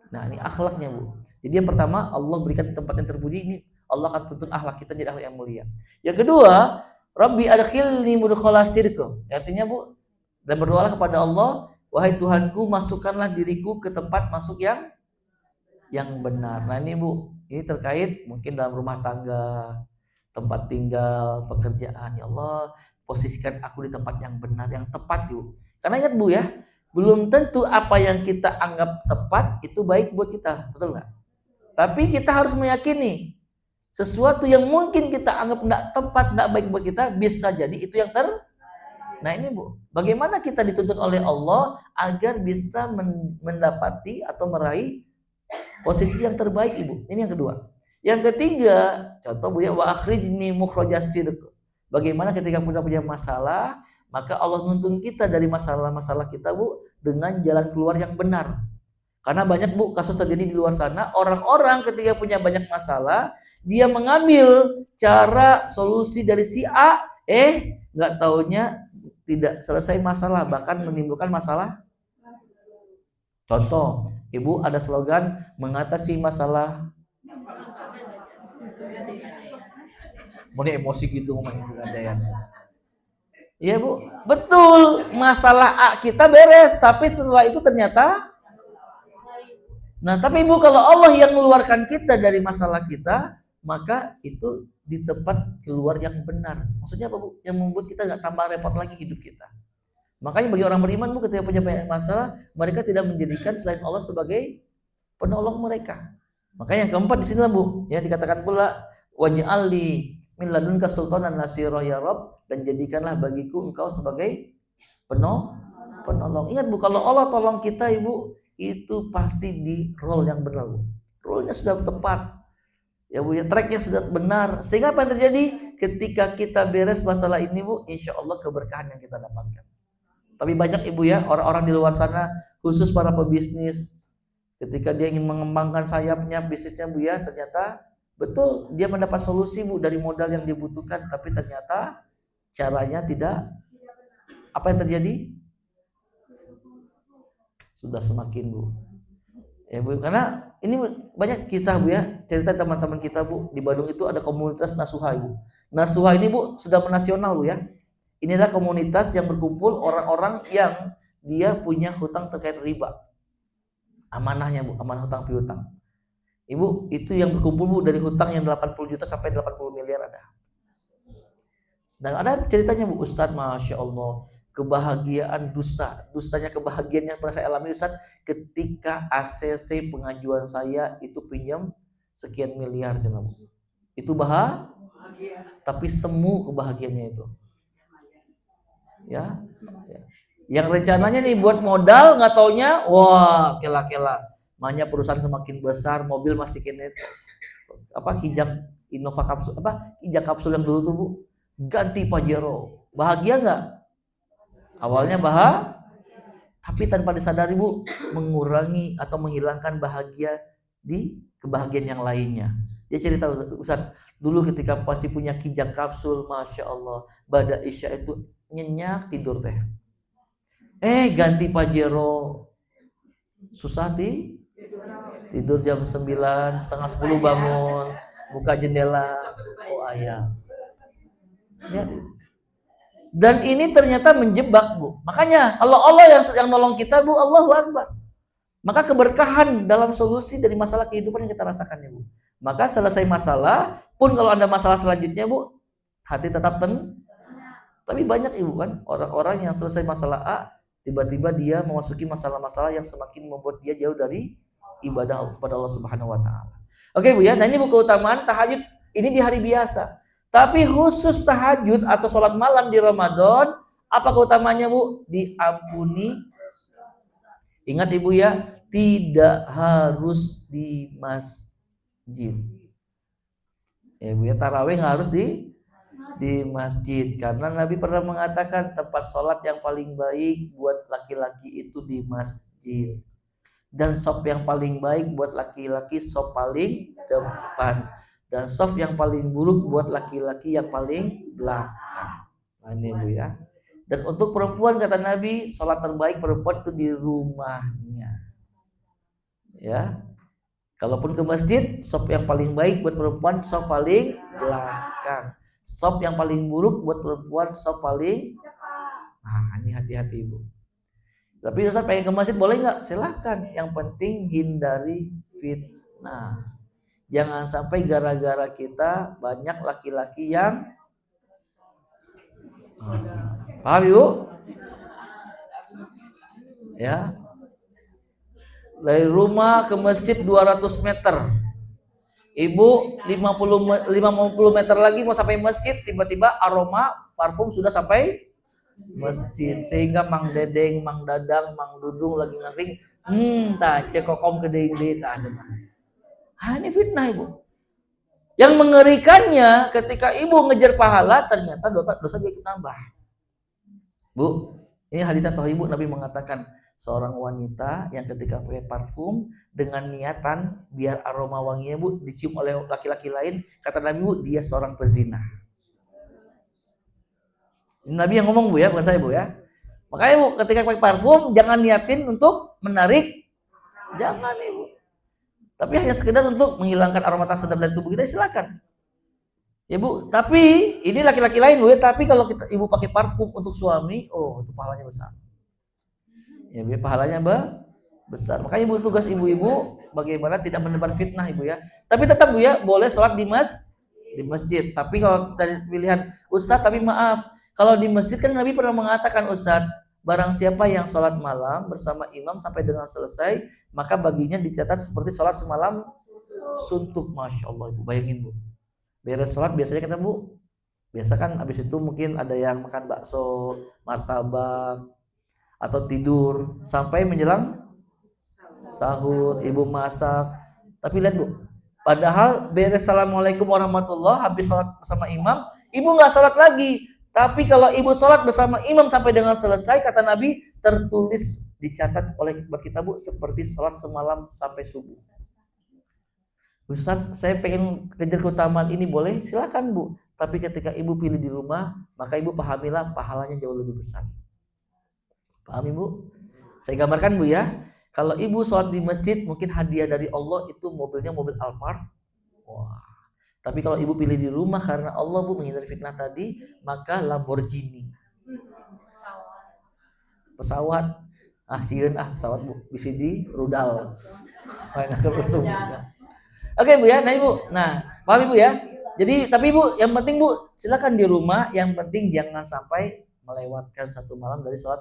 nah ini akhlaknya Bu. Jadi yang pertama, Allah berikan tempat yang terpuji, ini Allah akan tuntun akhlak kita jadi akhlak yang mulia. Yang kedua, Rabbi adkhilni mudkhala sidq. Artinya Bu, dan berdoalah kepada Allah, wahai Tuhanku, masukkanlah diriku ke tempat masuk yang benar. Nah ini Bu, ini terkait mungkin dalam rumah tangga, tempat tinggal, pekerjaan. Ya Allah, posisikan aku di tempat yang benar, yang tepat Bu. Karena ingat Bu ya, belum tentu apa yang kita anggap tepat itu baik buat kita, betul nggak? Tapi kita harus meyakini sesuatu yang mungkin kita anggap nggak tepat, nggak baik buat kita, bisa jadi itu yang Nah ini Bu, bagaimana kita dituntun oleh Allah agar bisa mendapati atau meraih posisi yang terbaik Ibu. Ini yang kedua. Yang ketiga, contoh Bu ya, wa akhrijni mukhrajas sidq. Bagaimana ketika kita punya masalah, maka Allah nuntun kita dari masalah-masalah kita Bu dengan jalan keluar yang benar. Karena banyak Bu kasus terjadi di luar sana, orang-orang ketika punya banyak masalah, dia mengambil cara solusi dari si A, nggak taunya tidak selesai masalah, bahkan menimbulkan masalah. Contoh, Ibu ada slogan mengatasi masalah. Mau emosi gitu ngomongin pegadaian. Iya Bu, betul. Masalah A kita beres, tapi setelah itu ternyata. Nah, tapi Ibu kalau Allah yang mengeluarkan kita dari masalah kita, maka itu di tempat keluar yang benar. Maksudnya apa Bu? Yang membuat kita nggak tambah repot lagi hidup kita. Makanya bagi orang beriman Bu, ketika punya banyak masalah, mereka tidak menjadikan selain Allah sebagai penolong mereka. Makanya yang keempat di sini lah Bu, ya dikatakan pula waj'alli min ladunka sultanan nasira ya Rabb, dan jadikanlah bagiku engkau sebagai penolong. Ingat Bu, kalau Allah tolong kita Ibu, itu pasti di role yang benar Bu. Role-nya sudah tepat. Ya Bu, ya tracknya sudah benar. Sehingga apa yang terjadi? Ketika kita beres masalah ini Bu, insya Allah keberkahan yang kita dapatkan. Tapi banyak Ibu ya, orang-orang di luar sana, khusus para pebisnis, ketika dia ingin mengembangkan sayapnya, bisnisnya Bu ya, ternyata betul dia mendapat solusi Bu dari modal yang dibutuhkan, tapi ternyata caranya tidak. Apa yang terjadi? Sudah semakin Bu. Ya Bu, karena ini banyak kisah Bu ya, cerita teman-teman kita Bu, di Bandung itu ada komunitas Nasuha Bu. Nasuha ini Bu sudah menasional Bu ya. Ini adalah komunitas yang berkumpul orang-orang yang dia punya hutang terkait riba. Amanahnya Bu, amanah hutang piutang. Ibu, itu yang berkumpul Bu dari hutang yang 80 juta sampai 80 miliar ada. Dan ada ceritanya Bu, Ustadz, Masya Allah, kebahagiaan dustanya kebahagiaan yang pernah saya alami Ustadz, ketika ACC pengajuan saya itu pinjam sekian miliar Bu. Itu bahagia, tapi semu kebahagiaannya itu. Ya. Yang rencananya nih buat modal, nggak taunya, wah kela-kela. Makanya perusahaan semakin besar, mobil masih kini kijang Innova kapsul, kijang kapsul yang dulu tuh Bu, ganti Pajero. Bahagia nggak? Awalnya tapi tanpa disadari Bu, mengurangi atau menghilangkan bahagia di kebahagiaan yang lainnya. Dia cerita Ustaz, dulu ketika pasti punya kijang kapsul, Masya Allah, pada Isya itu nyenyak tidur teh. Ganti Pajero, susah tidur jam 9, setengah 10 bangun, buka jendela, ayam. Ya. Dan ini ternyata menjebak Bu. Makanya kalau Allah yang nolong kita Bu, Allahu Akbar. Maka keberkahan dalam solusi dari masalah kehidupan yang kita rasakan ya Bu. Maka selesai masalah, pun kalau ada masalah selanjutnya Bu, hati tetap tenang. Tapi banyak Ibu kan orang-orang yang selesai masalah A, tiba-tiba dia memasuki masalah-masalah yang semakin membuat dia jauh dari ibadah kepada Allah Subhanahu wa taala. Oke Bu ya, nah ini Bu keutamaan tahajud ini di hari biasa. Tapi khusus tahajud atau sholat malam di Ramadan, apa keutamanya Bu? Diampuni. Ingat Ibu ya, tidak harus di masjid. Ya Bu ya, tarawih harus di masjid, karena Nabi pernah mengatakan tempat sholat yang paling baik buat laki-laki itu di masjid, dan sop yang paling baik buat laki-laki sop paling depan, dan sop yang paling buruk buat laki-laki yang paling belakang. Nah ini Bu ya. Dan untuk perempuan kata Nabi, sholat terbaik perempuan itu di rumahnya. Ya, kalaupun ke masjid, sop yang paling baik buat perempuan sop paling belakang. Sop yang paling buruk buat perempuan sop paling. Nah ini hati-hati Ibu. Tapi Ustaz pengen ke masjid boleh nggak? Silahkan. Yang penting hindari fitnah. Jangan sampai gara-gara kita banyak laki-laki yang paham Ibu? Ya. Dari rumah ke masjid 200 meter. Ibu 50 meter lagi mau sampai masjid, tiba-tiba aroma parfum sudah sampai masjid, sehingga Mang Dedeng, Mang Dadang, Mang Dudung lagi ngering, cekokom gede-gede ini fitnah Ibu. Yang mengerikannya ketika Ibu ngejar pahala, ternyata dosa dia nambah. Bu, ini hadisnya sahih Ibu, Nabi mengatakan seorang wanita yang ketika pakai parfum dengan niatan biar aroma wanginya Bu dicium oleh laki-laki lain, kata Nabi Bu, dia seorang pezina. Nabi yang ngomong Bu ya, bukan saya Bu ya. Makanya Bu ketika pakai parfum jangan niatin untuk menarik Jangan ibu. Tapi hanya sekedar untuk menghilangkan aroma tak sedap dari tubuh kita, silakan. Ya bu, tapi ini laki-laki lain bu ya. Tapi kalau kita ibu pakai parfum untuk suami, oh itu pahalanya besar. Ya bu, pahalanya besar. Makanya ibu, tugas ibu-ibu bagaimana tidak menebar fitnah ibu ya. Tapi tetap bu ya, boleh sholat di masjid. Tapi kalau dari pilihan Ustadz, tapi maaf, kalau di masjid kan Nabi pernah mengatakan Ustadz, barang siapa yang sholat malam bersama imam sampai dengan selesai, maka baginya dicatat seperti sholat semalam suntuk. Masya Allah ibu, bayangin bu. Beres sholat biasanya kita bu, biasa kan habis itu mungkin ada yang makan bakso, martabak, atau tidur sampai menjelang sahur, ibu masak. Tapi lihat bu, padahal beres assalamualaikum warahmatullah, habis sholat bersama imam, ibu nggak sholat lagi. Tapi kalau ibu sholat bersama imam sampai dengan selesai, kata Nabi, tertulis dicatat oleh kita bu seperti sholat semalam sampai subuh. Ustaz, saya pengen kejar keutamaan ini, boleh? Silakan bu. Tapi ketika ibu pilih di rumah, maka ibu pahamilah pahalanya jauh lebih besar. Paham ibu? Saya gambarkan bu ya. Kalau ibu sholat di masjid, mungkin hadiah dari Allah itu mobilnya mobil Alphard. Wah. Tapi kalau ibu pilih di rumah karena Allah bu menghindari fitnah tadi, maka Lamborghini. Pesawat. Pesawat bu. Bisa di rudal. Oke bu ya, nah ibu, paham ibu ya. Jadi tapi ibu, yang penting bu, silakan di rumah. Yang penting jangan sampai melewatkan satu malam dari sholat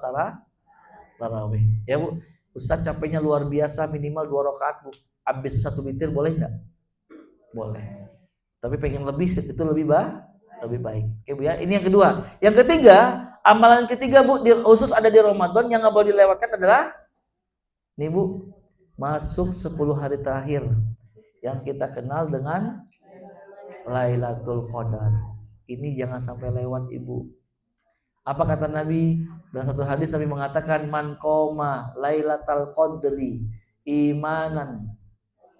tarawih. Ya bu, Ustaz capeknya luar biasa, minimal 2 rakaat bu. Habis 1 witir boleh nggak? Boleh. Tapi pengen lebih, itu lebih baik. Oke bu ya. Ini yang kedua. Yang ketiga, amalan ketiga bu, khusus ada di Ramadan yang nggak boleh dilewatkan adalah, nih bu, masuk 10 hari terakhir yang kita kenal dengan Lailatul Qadar. Ini jangan sampai lewat ibu. Apa kata Nabi? Dalam satu hadis Nabi mengatakan, man qoma Lailatul Qadri imanan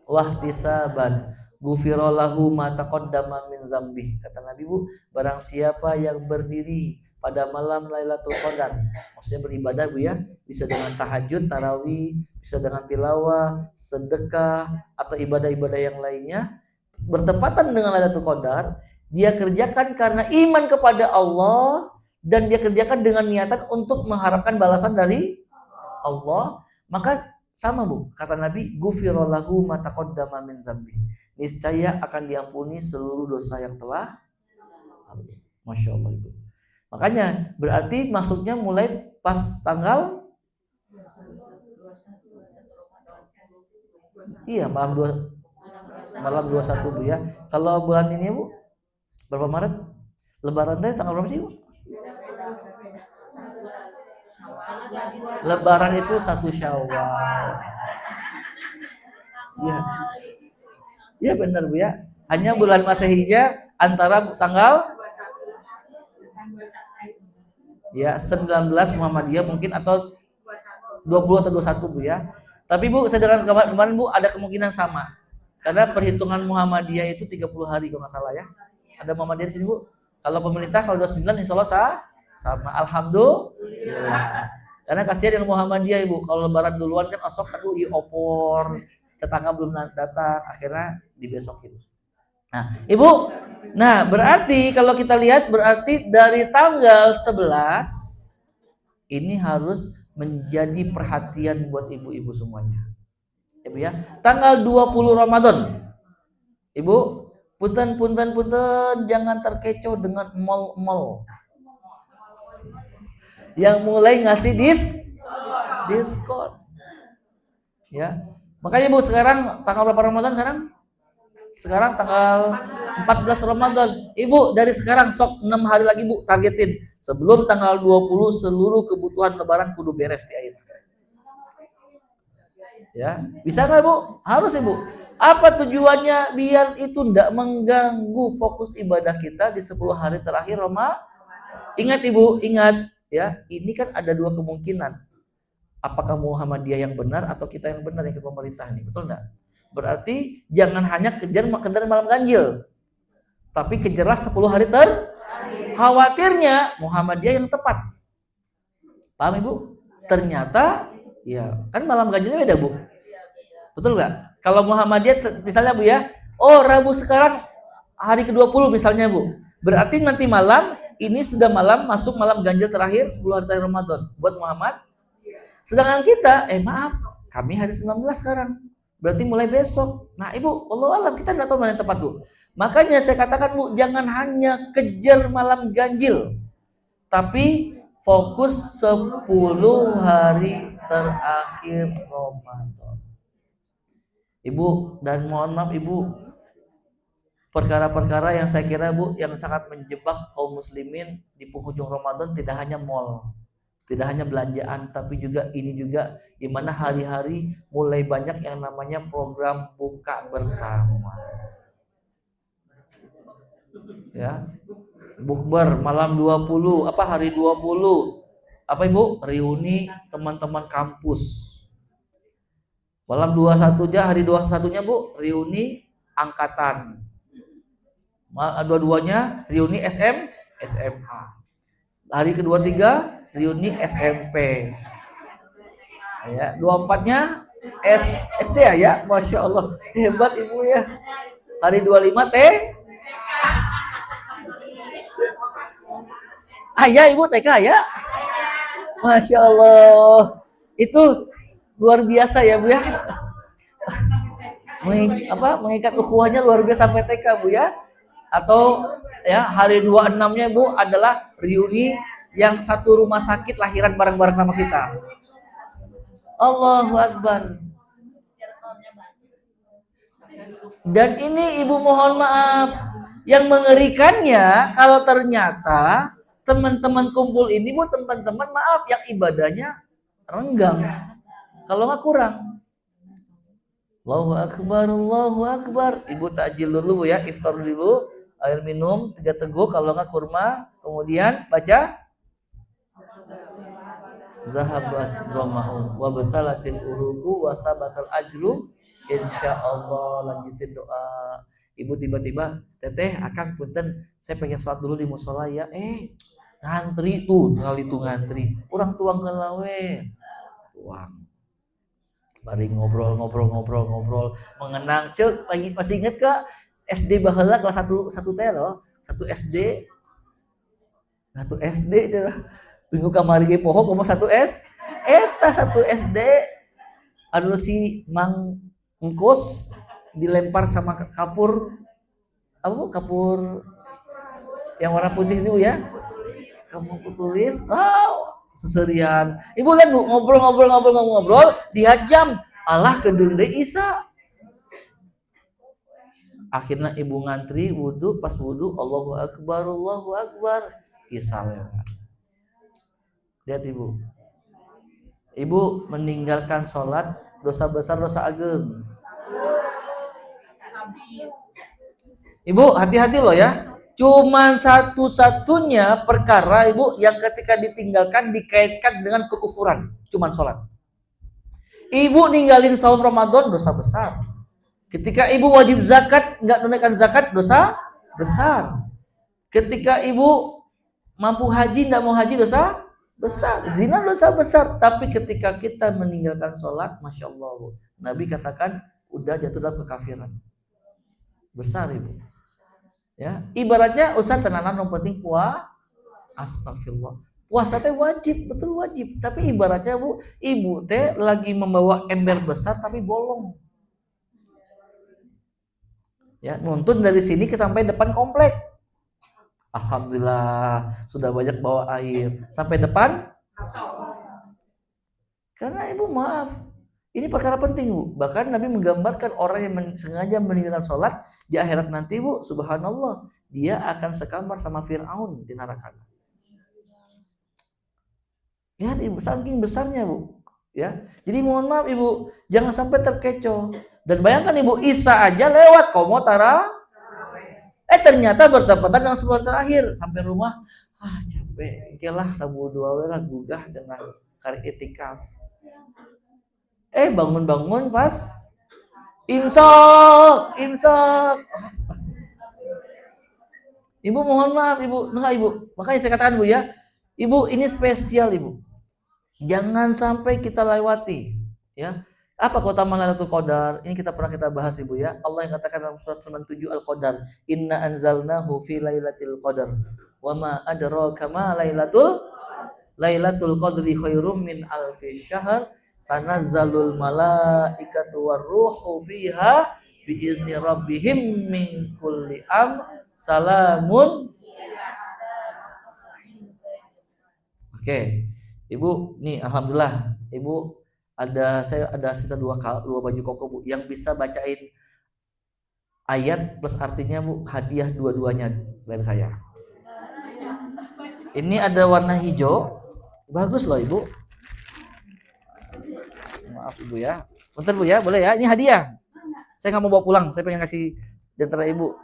wahtisaban ghufira lahu ma taqaddama min dzambih. Kata Nabi bu, barang siapa yang berdiri pada malam Lailatul Qadar, maksudnya beribadah bu ya, bisa dengan tahajud, tarawih, bisa dengan tilawah, sedekah, atau ibadah-ibadah yang lainnya, bertepatan dengan Lailatul Qadar, dia kerjakan karena iman kepada Allah, dan dia kerjakan dengan niatan untuk mengharapkan balasan dari Allah, maka sama bu, kata Nabi, ghufira lahu ma taqaddama min dzambih. Niscaya akan diampuni seluruh dosa yang telah lalu. Masya Allah ibu. Makanya berarti masuknya mulai pas tanggal malam 21 bu ya. Kalau bulan ini bu, berapa Maret? Lebaran teh tanggal berapa sih bu? Lebaran itu 1 Syawal. Iya. Iya benar bu ya. Hanya bulan Masehiyah antara tanggal 19 Muhammadiyah mungkin, atau 20 atau 21 bu ya. Tapi bu, saya dengar kemarin bu ada kemungkinan sama. Karena perhitungan Muhammadiyah itu 30 hari kalau nggak salah ya. Ada Muhammadiyah di sini bu. Kalau pemerintah kalau 29 insya Allah sama. Alhamdulillah. Karena kasihan yang Muhammadiyah ibu. Kalau lebaran duluan kan osok opor. Tetangga belum datang, akhirnya dibesokin. Nah, ibu, berarti kalau kita lihat berarti dari tanggal 11 ini harus menjadi perhatian buat ibu-ibu semuanya. Ibu ya, tanggal 20 Ramadan. Ibu, punten jangan terkecoh dengan mall-mall yang mulai ngasih diskon. Ya. Makanya bu, sekarang tanggal berapa Ramadan sekarang? Sekarang tanggal 14 Ramadan. Ibu dari sekarang sok 6 hari lagi bu targetin. Sebelum tanggal 20 seluruh kebutuhan lebaran kudu beres di air. Ya, bisa nggak bu? Harus ibu. Apa tujuannya? Biar itu tidak mengganggu fokus ibadah kita di 10 hari terakhir Ramadan. Ingat ibu, ingat ya. Ini kan ada 2 kemungkinan. Apakah Muhammadiyah yang benar atau kita yang benar yang ke pemerintah ini, betul enggak? Berarti jangan hanya kejar malam ganjil, tapi kejarlah 10 hari khawatirnya Muhammadiyah yang tepat. Paham ibu? Ternyata ya kan malam ganjilnya beda bu. Betul nggak? Kalau Muhammadiyah misalnya Bu ya, oh Rabu sekarang hari ke-20 misalnya Bu. Berarti nanti malam ini sudah malam, masuk malam ganjil terakhir 10 hari terakhir Ramadan buat Muhammad. Sedangkan kita, maaf, kami hari 19 sekarang. Berarti mulai besok. Nah Ibu, Allah alam, kita tidak tahu mana yang tepat Bu. Makanya saya katakan Bu, jangan hanya kejar malam ganjil, tapi fokus 10 hari terakhir Ramadan. Ibu, dan mohon maaf Ibu, perkara-perkara yang saya kira Bu yang sangat menjebak kaum muslimin di penghujung Ramadan tidak hanya mall, tidak hanya belanjaan, tapi juga ini juga di mana hari-hari mulai banyak yang namanya program buka bersama. Ya. Bukber malam 20, hari 20. Apa Ibu? Reuni teman-teman kampus. Malam 21-nya, hari 21-nya Bu, reuni angkatan. Dua-duanya reuni SMA. Hari kedua tiga reuni SMP. Ya, 24-nya SD ya, Masya Allah, hebat Ibu ya. Hari 25 ayah Ibu TK ya, Masya Allah, itu luar biasa ya Bu ya. Mengikat ukhuwahnya luar biasa sampai TK Bu ya. Atau ya hari 26-nya Bu adalah reuni yang satu rumah sakit lahiran bareng-bareng sama kita. Allahu Akbar. Dan ini Ibu mohon maaf, yang mengerikannya kalau ternyata teman-teman kumpul ini Bu, teman-teman maaf yang ibadahnya renggang, kalau nggak kurang. Allahu Akbar, Allahu Akbar. Ibu takjil dulu Bu ya, iftar dulu, air minum 3 teguk, kalau nggak kurma, kemudian baca zahabat dhama'u wa batalatil uruku wa sabatal ajru insyaallah. Lanjutin doa. Ibu tiba-tiba, teteh akang punten saya pengen sholat dulu di musola ya, ngantri tuh, kali itu ngantri orang tuang ngelawe tuang. Mari ngobrol mengenang. Cek masih inget Kak SD baheula kelas 1 teh loh, 1 SD minggu kamari ge poho ngomong 1 SD anu si Mang Engkos dilempar sama kapur yang warna putih itu ya, kamu tulis seserian. Ibu lihat Bu, ngobrol dihajam Allah kedung deui Isa. Akhirnya ibu ngantri wudu, pas wudu Allahu Akbar Isa lewat. Lihat Ibu meninggalkan sholat dosa besar dosa ageng. Ibu hati-hati loh ya. Cuman satu-satunya perkara Ibu yang ketika ditinggalkan dikaitkan dengan kekufuran, cuman sholat. Ibu ninggalin saum Ramadan dosa besar. Ketika Ibu wajib zakat nggak tunaikan zakat dosa besar. Ketika Ibu mampu haji nggak mau haji dosa besar. Zina dosa besar. Tapi ketika kita meninggalkan sholat, Masya Allah, Nabi katakan udah jatuh dalam kekafiran besar Ibu. Ya, ibaratnya usah tenanan yang penting astagfirullah. Puasa teh wajib, betul wajib. Tapi ibaratnya Bu, ibu teh lagi membawa ember besar tapi bolong. Ya, nuntun dari sini ke sampai depan komplek. Alhamdulillah sudah banyak bawa air sampai depan. Karena Ibu maaf, ini perkara penting Bu. Bahkan Nabi menggambarkan orang yang sengaja meninggalkan sholat di akhirat nanti Bu, subhanallah, dia akan sekamar sama Fir'aun di neraka. Lihat Ibu, saking besarnya Bu. Ya, jadi mohon maaf Ibu, jangan sampai terkecoh. Dan bayangkan Ibu, Isa aja lewat komotara, ternyata bertepatan dengan 10 terakhir. Sampai rumah, capek, kelah tabu dua lah gugah cenah kari itikaf. Bangun-bangun pas imsak. Ibu mohon maaf Ibu, makanya saya katakan Bu ya, Ibu ini spesial Ibu. Jangan sampai kita lewati ya. Apa keutamaan Lailatul Qadar? Ini kita bahas Ibu ya. Allah yang katakan dalam surat 97 Al-Qadar, "Inna anzalnahu fi lailatul qadar." Wa ma adraka ma Lailatul Qadri khairum min alfi syahr. Tanazzalul malaikatu warruhu fiha biizni rabbihim min kulli salamun. Oke. Ibu, nih alhamdulillah Ibu saya ada sisa dua baju koko Bu yang bisa bacain ayat plus artinya Bu, hadiah dua-duanya dari saya. Ini ada warna hijau, bagus loh Ibu. Maaf Ibu ya, bentar Bu ya, boleh ya, ini hadiah. Saya nggak mau bawa pulang, saya pengen kasih di antara Ibu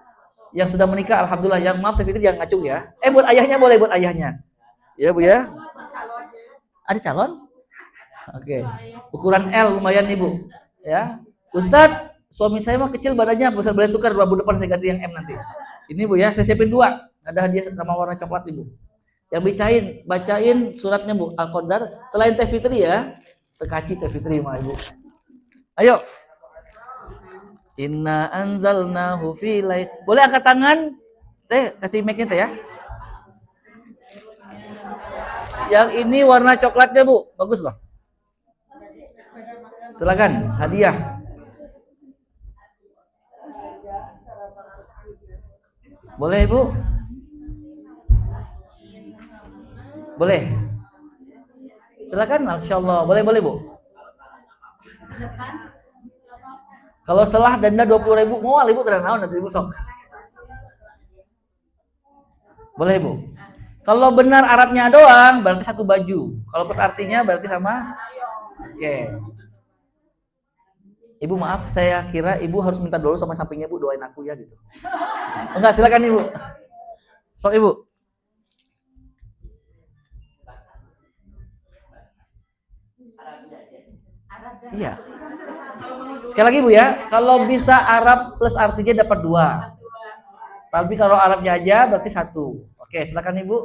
yang sudah menikah, alhamdulillah. Yang maaf tapi itu jangan ngacung ya. Buat ayahnya boleh, buat ayahnya. Ya Bu ya. Ada calon? Oke. Ukuran L lumayan Ibu. Ya. Ustadz, suami saya mah kecil badannya, bisa boleh tukar 2 bulan depan saya ganti yang M nanti. Ini Bu ya, saya siapin 2. Ada hadiah sama warna coklat Ibu. Yang bacain suratnya Bu, Al-Qadar. Selain Teh Fitri ya. Tekaci Teh Fitri mah Ibu. Ayo. Inna anzalnahu fi lail. Boleh angkat tangan? Teh, kasih mic-nya Teh ya. Yang ini warna coklatnya Bu, bagus loh. Silakan, hadiah. Boleh Bu? Boleh. Silakan, Masya Allah. Boleh Bu. Kalau setelah denda 20.000, mau Ibu tidak naon nanti Ibu sok. Boleh Bu. Kalau benar Arabnya doang berarti 1 baju. Kalau plus artinya berarti sama. Oke. Ibu maaf, saya kira Ibu harus minta dulu sama sampingnya Bu, doain aku ya gitu. Enggak, silakan Ibu. Sok Ibu. Iya. Sekali lagi Bu ya, kalau bisa Arab plus artinya dapat 2. Tapi kalau Arabnya aja berarti 1. Oke, silakan Ibu.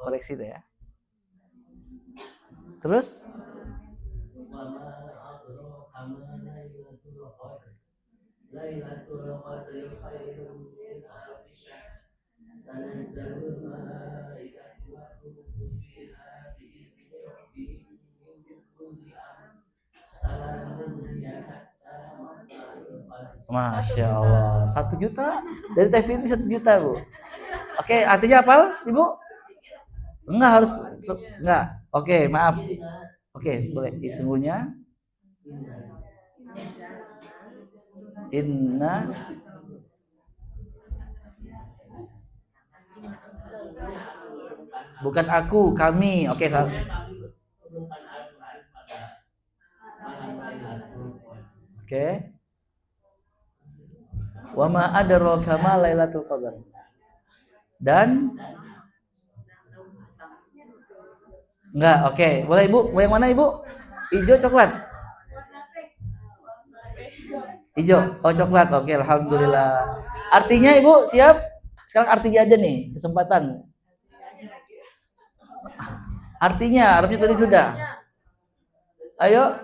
Koreksi deh ya. Terus? Masya Allah, 1 juta dari TV ini 1 juta Bu. Oke, artinya apa Ibu? Enggak harus, enggak. Oke, maaf. Oke, boleh. Sesungguhnya inna bukan aku, kami. Oke, Oke. Wa ma adraka ma lailatul qadar. Dan enggak, oke. Boleh Ibu? Mau yang mana Ibu? Hijau coklat? Hijau. Oh, coklat. Oke, alhamdulillah. Artinya Ibu siap? Sekarang artinya aja nih, kesempatan. Artinya, Arabnya tadi sudah. Ayo.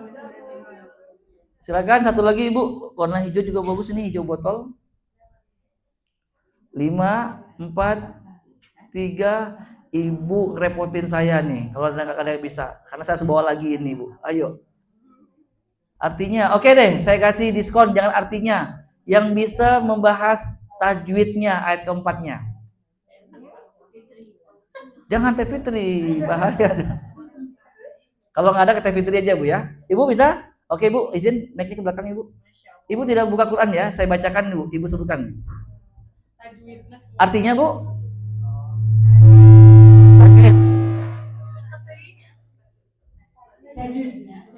Silakan satu lagi Ibu. Warna hijau juga bagus ini, hijau botol. 5, 4, 3. Ibu repotin saya nih. Kalau ada yang bisa, karena saya harus bawa lagi ini Bu. Ayo. Artinya, oke deh, saya kasih diskon. Jangan artinya, yang bisa membahas tajwidnya ayat keempatnya. Jangan Teh Fitri, bahaya. Kalau nggak ada ke Teh Fitri aja Bu ya. Ibu bisa? Oke Bu, izin naiknya ke belakang Ibu. Ibu tidak buka Quran ya, saya bacakan Bu. Ibu sebutkan. Artinya Bu?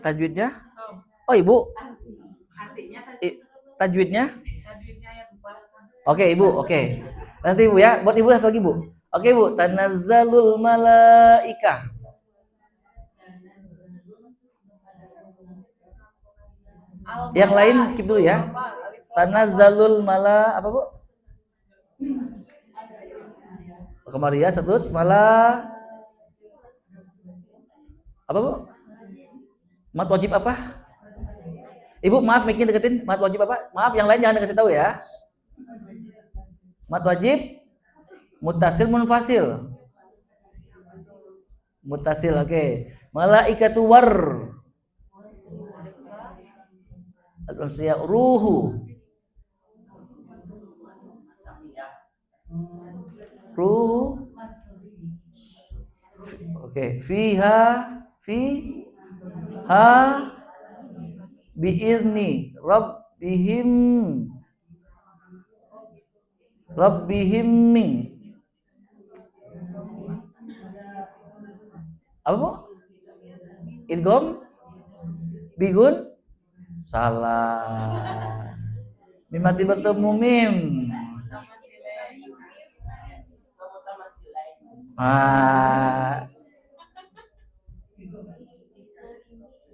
Tajwidnya? Oh Ibu. Tajwidnya? Oke Ibu, oke. Nanti Ibu ya, buat Ibu satu lagi Bu. Oke Bu, tanazzalul malaikah. Yang lain skip dulu ya. Tanazzalul apa Bu? Kemaria terus Apa Bu? Mat wajib apa? Ibu maaf mic-nya deketin. Mat wajib apa? Maaf yang lain jangan dikasih tahu ya. Mat wajib mutasil munfasil. Mutasil oke. Okay. Malaikatu war. Ruhu. Ruhu. Oke, fiha biizni rabbihim min. Apa Bu? Idgham bigun salah. Mimati bertemu mim.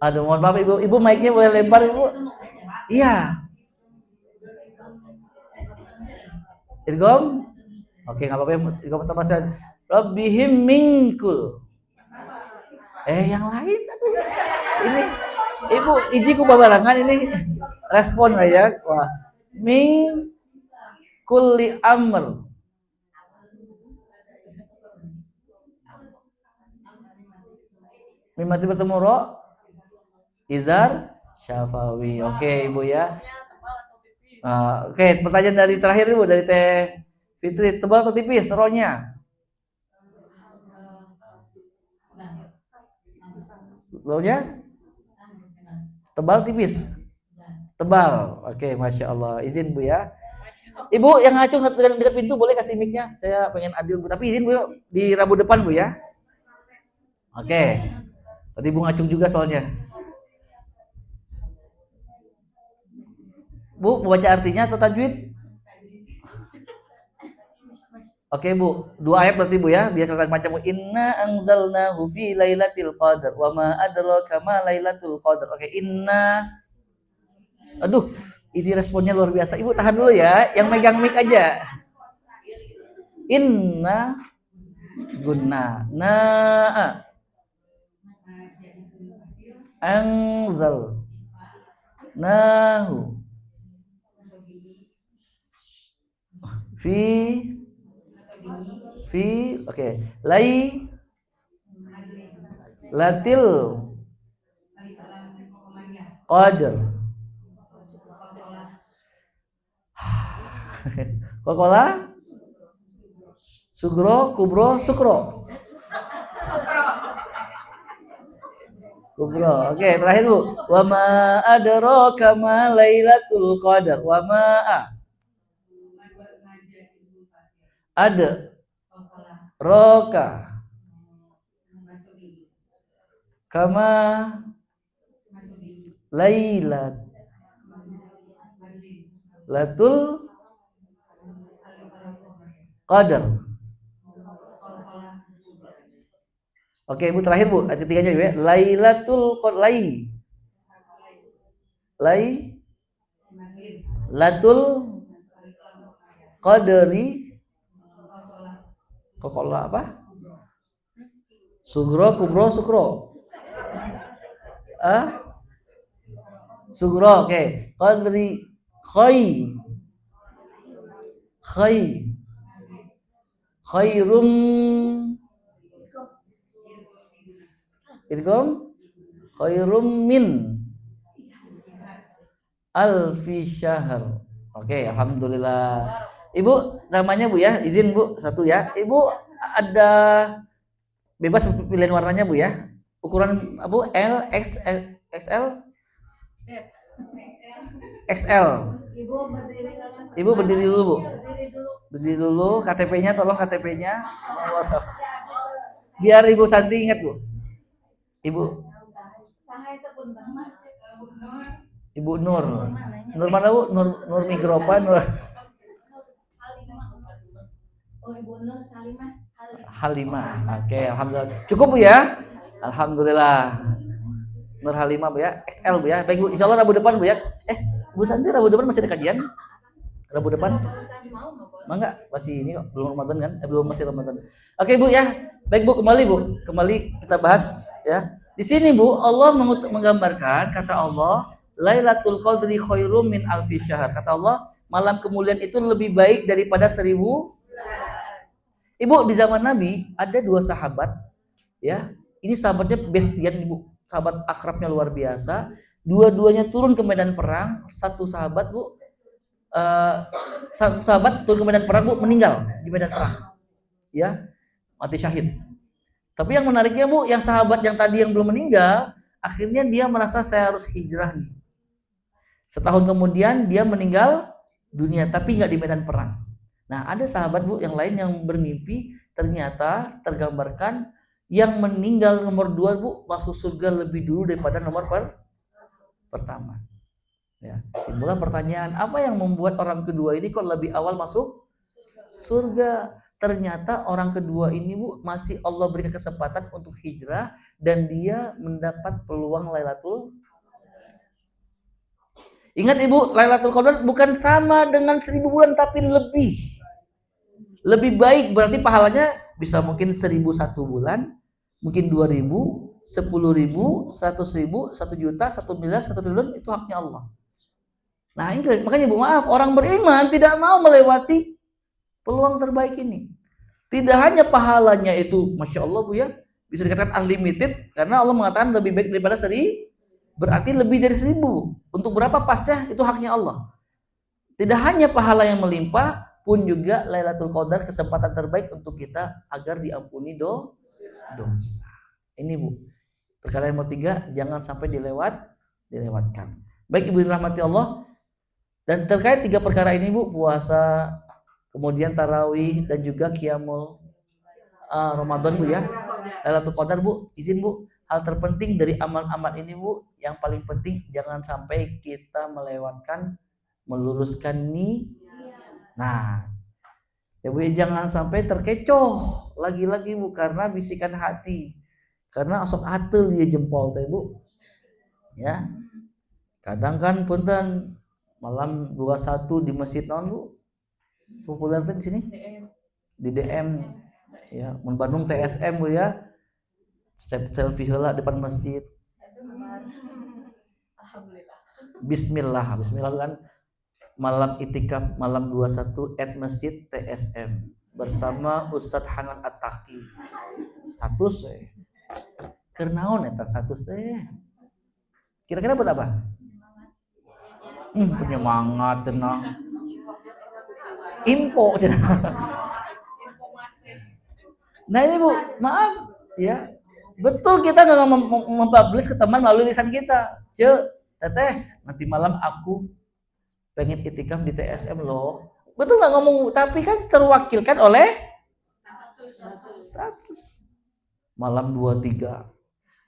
Aduh, mohon maaf Ibu. Ibu mic-nya boleh lempar Ibu? Iya. Idgham? Oke, enggak apa-apa. Idgham tamasil. Rabbihim minkul. Yang lain aduh. Ini Ibu ijiku babarangan ini respon ya. Wah. Min kulli amr. Mimati bertemu ro izar syafawi. Oke Ibu ya. Oke, pertanyaan dari terakhir Ibu dari Teh Fitri, tebal atau tipis rohnya? Rohnya? Tebal tipis? Tebal. Oke, Masya Allah. Izin Bu ya. Ibu yang ngacung dekat pintu boleh kasih mic-nya. Saya pengen adil Bu. Tapi izin Bu di Rabu depan Bu ya. Oke. Tadi Bu ngacung juga soalnya. Bu, baca artinya atau tajwid? Oke Bu, 2 ayat berarti Bu ya, biar kelihatan macam inna anzalnahu fi lailatul qadar wa ma adraka ma lailatul qadar. Oke, inna. Aduh, ini responnya luar biasa. Ibu tahan dulu ya, yang megang mic aja. Inna guna na anzal nahu fi oke. Latil qadar. Kokola sugro kubro sukro kubro. Oke, terakhir Bu. Wa ma adraka ma lailatul qadar. Wa ma ada roka kama lailat latul qadar. Oke Ibu terakhir Bu, ayat ketiganya ya. Lailatul qadar latul qadari. Kokola apa? Sugro, kubro, sukro. Sugro, oke. Qadri khairum idgham khairum min alfi syahr. Oke, alhamdulillah. Ibu namanya Bu ya, izin Bu satu ya. Ibu ada bebas pilihan warnanya Bu ya. Ukuran Bu L, XL? XL. Ibu berdiri dulu Bu. Berdiri dulu, KTP-nya tolong KTP-nya. Biar Ibu Santi ingat Bu. Ibu Nur. Nur mana Bu? Nur Migropa, Nur. Ibu Nur Halimah. Oke, alhamdulillah. Cukup Bu ya? Alhamdulillah. Nur Halimah Bu ya, XL Bu ya. Baik Bu, insyaallah Rabu depan Bu ya. Bu Santi Rabu depan masih ada kajian? Rabu depan? Enggak, masih ini kok, belum Ramadan kan? Belum masih Ramadan. Oke Bu ya. Baik Bu, kembali kita bahas ya. Di sini Bu, Allah menggambarkan, kata Allah, Lailatul Qadri khairum min alfi syahr. Kata Allah, malam kemuliaan itu lebih baik daripada 1000. Ibu, di zaman Nabi ada 2 sahabat, ya. Ini sahabatnya bestian, Ibu. Sahabat akrabnya luar biasa. Dua-duanya turun ke medan perang. Satu sahabat, Bu, satu sahabat turun ke medan perang, Bu, meninggal di medan perang. Ya, mati syahid. Tapi yang menariknya, Bu, yang sahabat yang tadi yang belum meninggal, akhirnya dia merasa saya harus hijrah nih. Setahun kemudian dia meninggal dunia, tapi nggak di medan perang. Nah, ada sahabat, Bu, yang lain yang bermimpi, ternyata tergambarkan yang meninggal nomor 2, Bu, masuk surga lebih dulu daripada nomor pertama. Ya, timbullah pertanyaan, apa yang membuat orang kedua ini kok lebih awal masuk surga? Ternyata orang kedua ini, Bu, masih Allah berikan kesempatan untuk hijrah dan dia mendapat peluang Lailatul. Ingat Ibu, Lailatul Qadar bukan sama dengan 1000 bulan tapi lebih baik, berarti pahalanya bisa mungkin 1001 bulan, mungkin 2000, 10.000, 100.000, 1 juta, 1 miliar, 1 triliun, itu haknya Allah. Nah, ini makanya Bu, maaf, orang beriman tidak mau melewati peluang terbaik ini. Tidak hanya pahalanya itu, Masya Allah, Bu, ya, bisa dikatakan unlimited, karena Allah mengatakan lebih baik daripada 1000, berarti lebih dari 1000. Untuk berapa pasnya, itu haknya Allah. Tidak hanya pahala yang melimpah, pun juga Lailatul Qadar kesempatan terbaik untuk kita agar diampuni dosa. Ini, Bu, perkara yang ketiga, jangan sampai dilewatkan. Baik Ibu dirahmati Allah. Dan terkait 3 perkara ini, Bu, puasa, kemudian tarawih, dan juga qiyamul Ramadan, Bu, ya, Lailatul Qadar, Bu, izin, Bu, hal terpenting dari amal-amal ini, Bu, yang paling penting jangan sampai kita melewatkan, meluruskan nih. Nah, ya, Bu, jangan sampai terkecoh lagi-lagi, Bu, karena bisikan hati, karena asok atel dia jempol teh, Bu, ya. Kadang kan punten malam 21 di masjid non, Bu, populer di sini di DM, ya, mun Bandung TSM, Bu, ya, selfie heula depan masjid. Alhamdulillah. Bismillah kan malam itikaf malam 21 at masjid TSM bersama Ustadz Hanan At-Taqi. Status keur naon eta status teh? Kira-kira buat apa? Penyemangat tenang. Info cenah. Nah ini, Bu, maaf ya. Betul kita nggak mempublish ke teman melalui lisan kita. Teteh, nanti malam aku pengen itikaf di TSM loh. Betul nggak ngomong, tapi kan terwakilkan oleh status. Malam 23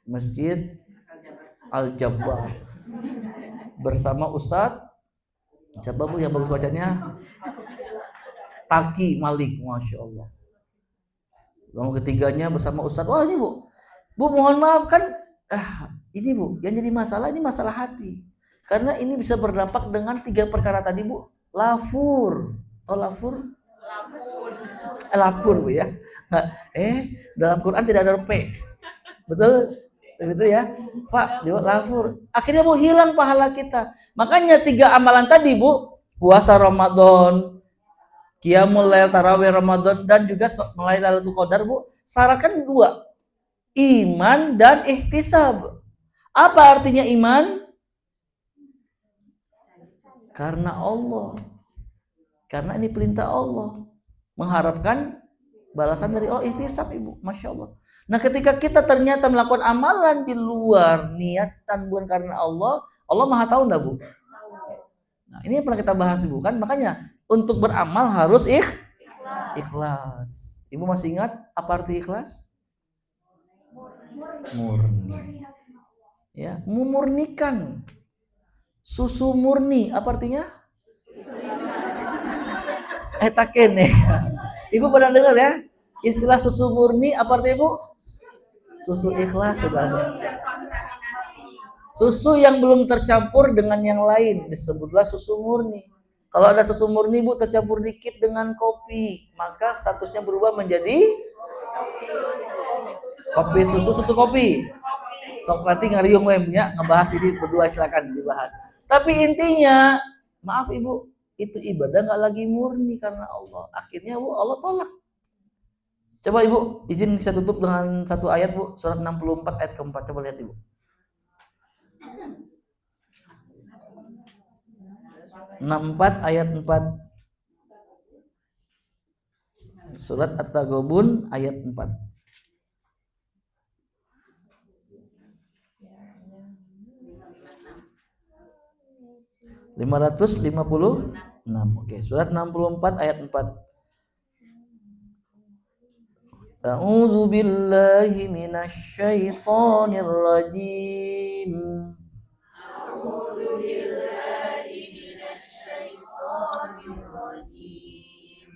Masjid Al-Jabbar bersama Ustadz, coba, Bu, yang bagus bacanya, Taqi Malik, Masya Allah. Lalu ketiganya bersama Ustadz. Wah, ini, Bu, mohon maaf kan, ini, Bu, yang jadi masalah ini masalah hati, karena ini bisa berdampak dengan 3 perkara tadi, Bu. Lafur, lapur, Bu, ya. Dalam Quran tidak ada P, betul? Begitu, ya, Pak, lafur. Akhirnya, Bu, hilang pahala kita. Makanya 3 amalan tadi, Bu, puasa Ramadan, qiyamul lail, tarawih Ramadan, dan juga mulai Lailatul Qadar, Bu, syaratkan 2, iman dan ihtisab. Apa artinya iman? Karena Allah, karena ini perintah Allah, mengharapkan balasan dari Allah. Ihtisab, Ibu, Masya Allah. Nah, ketika kita ternyata melakukan amalan di luar niatan bukan karena Allah, Allah Maha tahu enggak, Bu? Nah, ini yang pernah kita bahas, Bu, kan? Makanya untuk beramal harus ikhlas. Ibu masih ingat apa arti ikhlas? Murni. Ya, memurnikan. Susu murni, apa artinya? Kene. Ibu pernah dengar, ya, istilah susu murni? Apa artinya, Bu? Susu ikhlas, saudara. Susu yang belum tercampur dengan yang lain disebutlah susu murni. Kalau ada susu murni, Bu, tercampur dikit dengan kopi, maka statusnya berubah menjadi kopi susu kopi. Sok nanti ngariung we nya ngebahas ini berdua, silakan dibahas. Tapi intinya, maaf Ibu, itu ibadah nggak lagi murni karena Allah. Akhirnya Bu, Allah tolak. Coba Ibu, izin saya tutup dengan satu ayat Bu, surat 64 ayat keempat. Coba lihat Ibu. 64 ayat 4. Surat At-Taghabun ayat 4. 556. Oke, surat 64 ayat 4. A'udzu billahi minasy syaithanir rajim. A'udzu billahi minasy syaithanir rajim.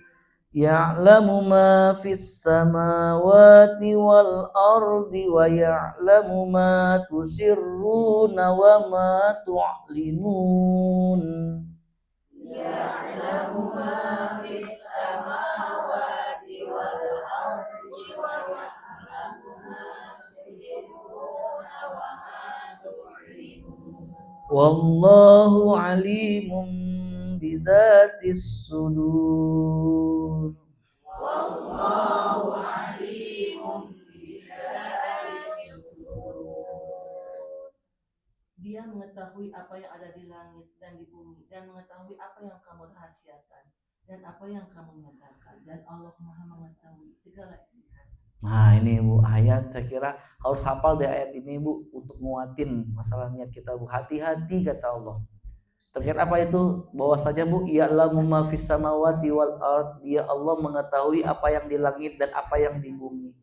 Ya'lamu ma fis samawati wal ardi wa ya'lamu ma tusirruna wa ma tu'linun. Ya'lamu ma fis samawati wal ardi wa ya'lamu ma tusirruna wa ma tu'linun. Wallahu alimun bizatis sudur. Wallahu alimun bizatis sudur. Dia mengetahui apa yang ada di langit dan di bumi, dan mengetahui apa yang kamu rahasiakan dan apa yang kamu nyatakan, dan Allah Maha mengetahui segala isi hati. Nah ini Bu, ayat saya kira harus hafal deh ayat ini Bu, untuk nguatin masalah niat kita Bu. Hati-hati kata Allah. Terkait apa itu? Bahwa saja Bu, ya'lamu ma fis samawati wal ard, Dia Allah mengetahui apa yang di langit dan apa yang di bumi.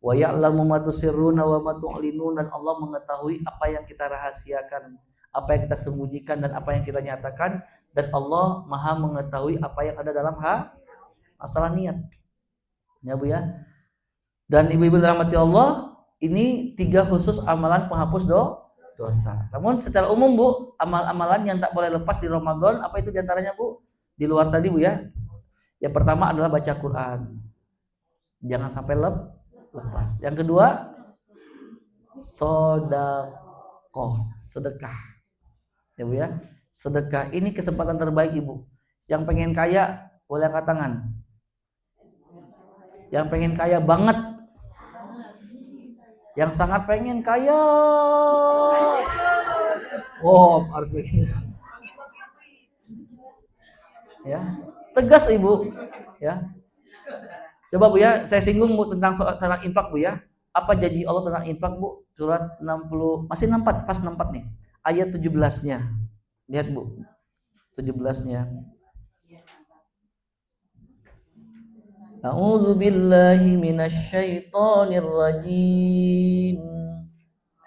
Wa ya'lamu ma tusirruna wa ma tu'linun, dan Allah mengetahui apa yang kita rahasiakan, apa yang kita sembunyikan dan apa yang kita nyatakan, dan Allah Maha mengetahui apa yang ada dalam masalah niat. Ya Bu ya. Dan ibu-ibu dirahmati Allah, ini 3 khusus amalan penghapus dosa. Namun secara umum Bu, amal-amalan yang tak boleh lepas di Ramadan, apa itu diantaranya Bu? Di luar tadi Bu ya. Yang pertama adalah baca Quran. Jangan sampai lepas. Yang kedua, sedekah. Ya Bu ya. Sedekah ini kesempatan terbaik Ibu. Yang pengen kaya boleh angkat tangan. Yang pengen kaya banget, yang sangat pengen kaya, harus begini. Ya, tegas Ibu. Ya, coba Bu ya, saya singgung Bu tentang infak Bu ya. Apa janji Allah tentang infak Bu? Surat 60, masih 64, pas 64 nih. Ayat 17-nya. Lihat Bu, 17-nya. A'udzu billahi minasy syaithanir rajim.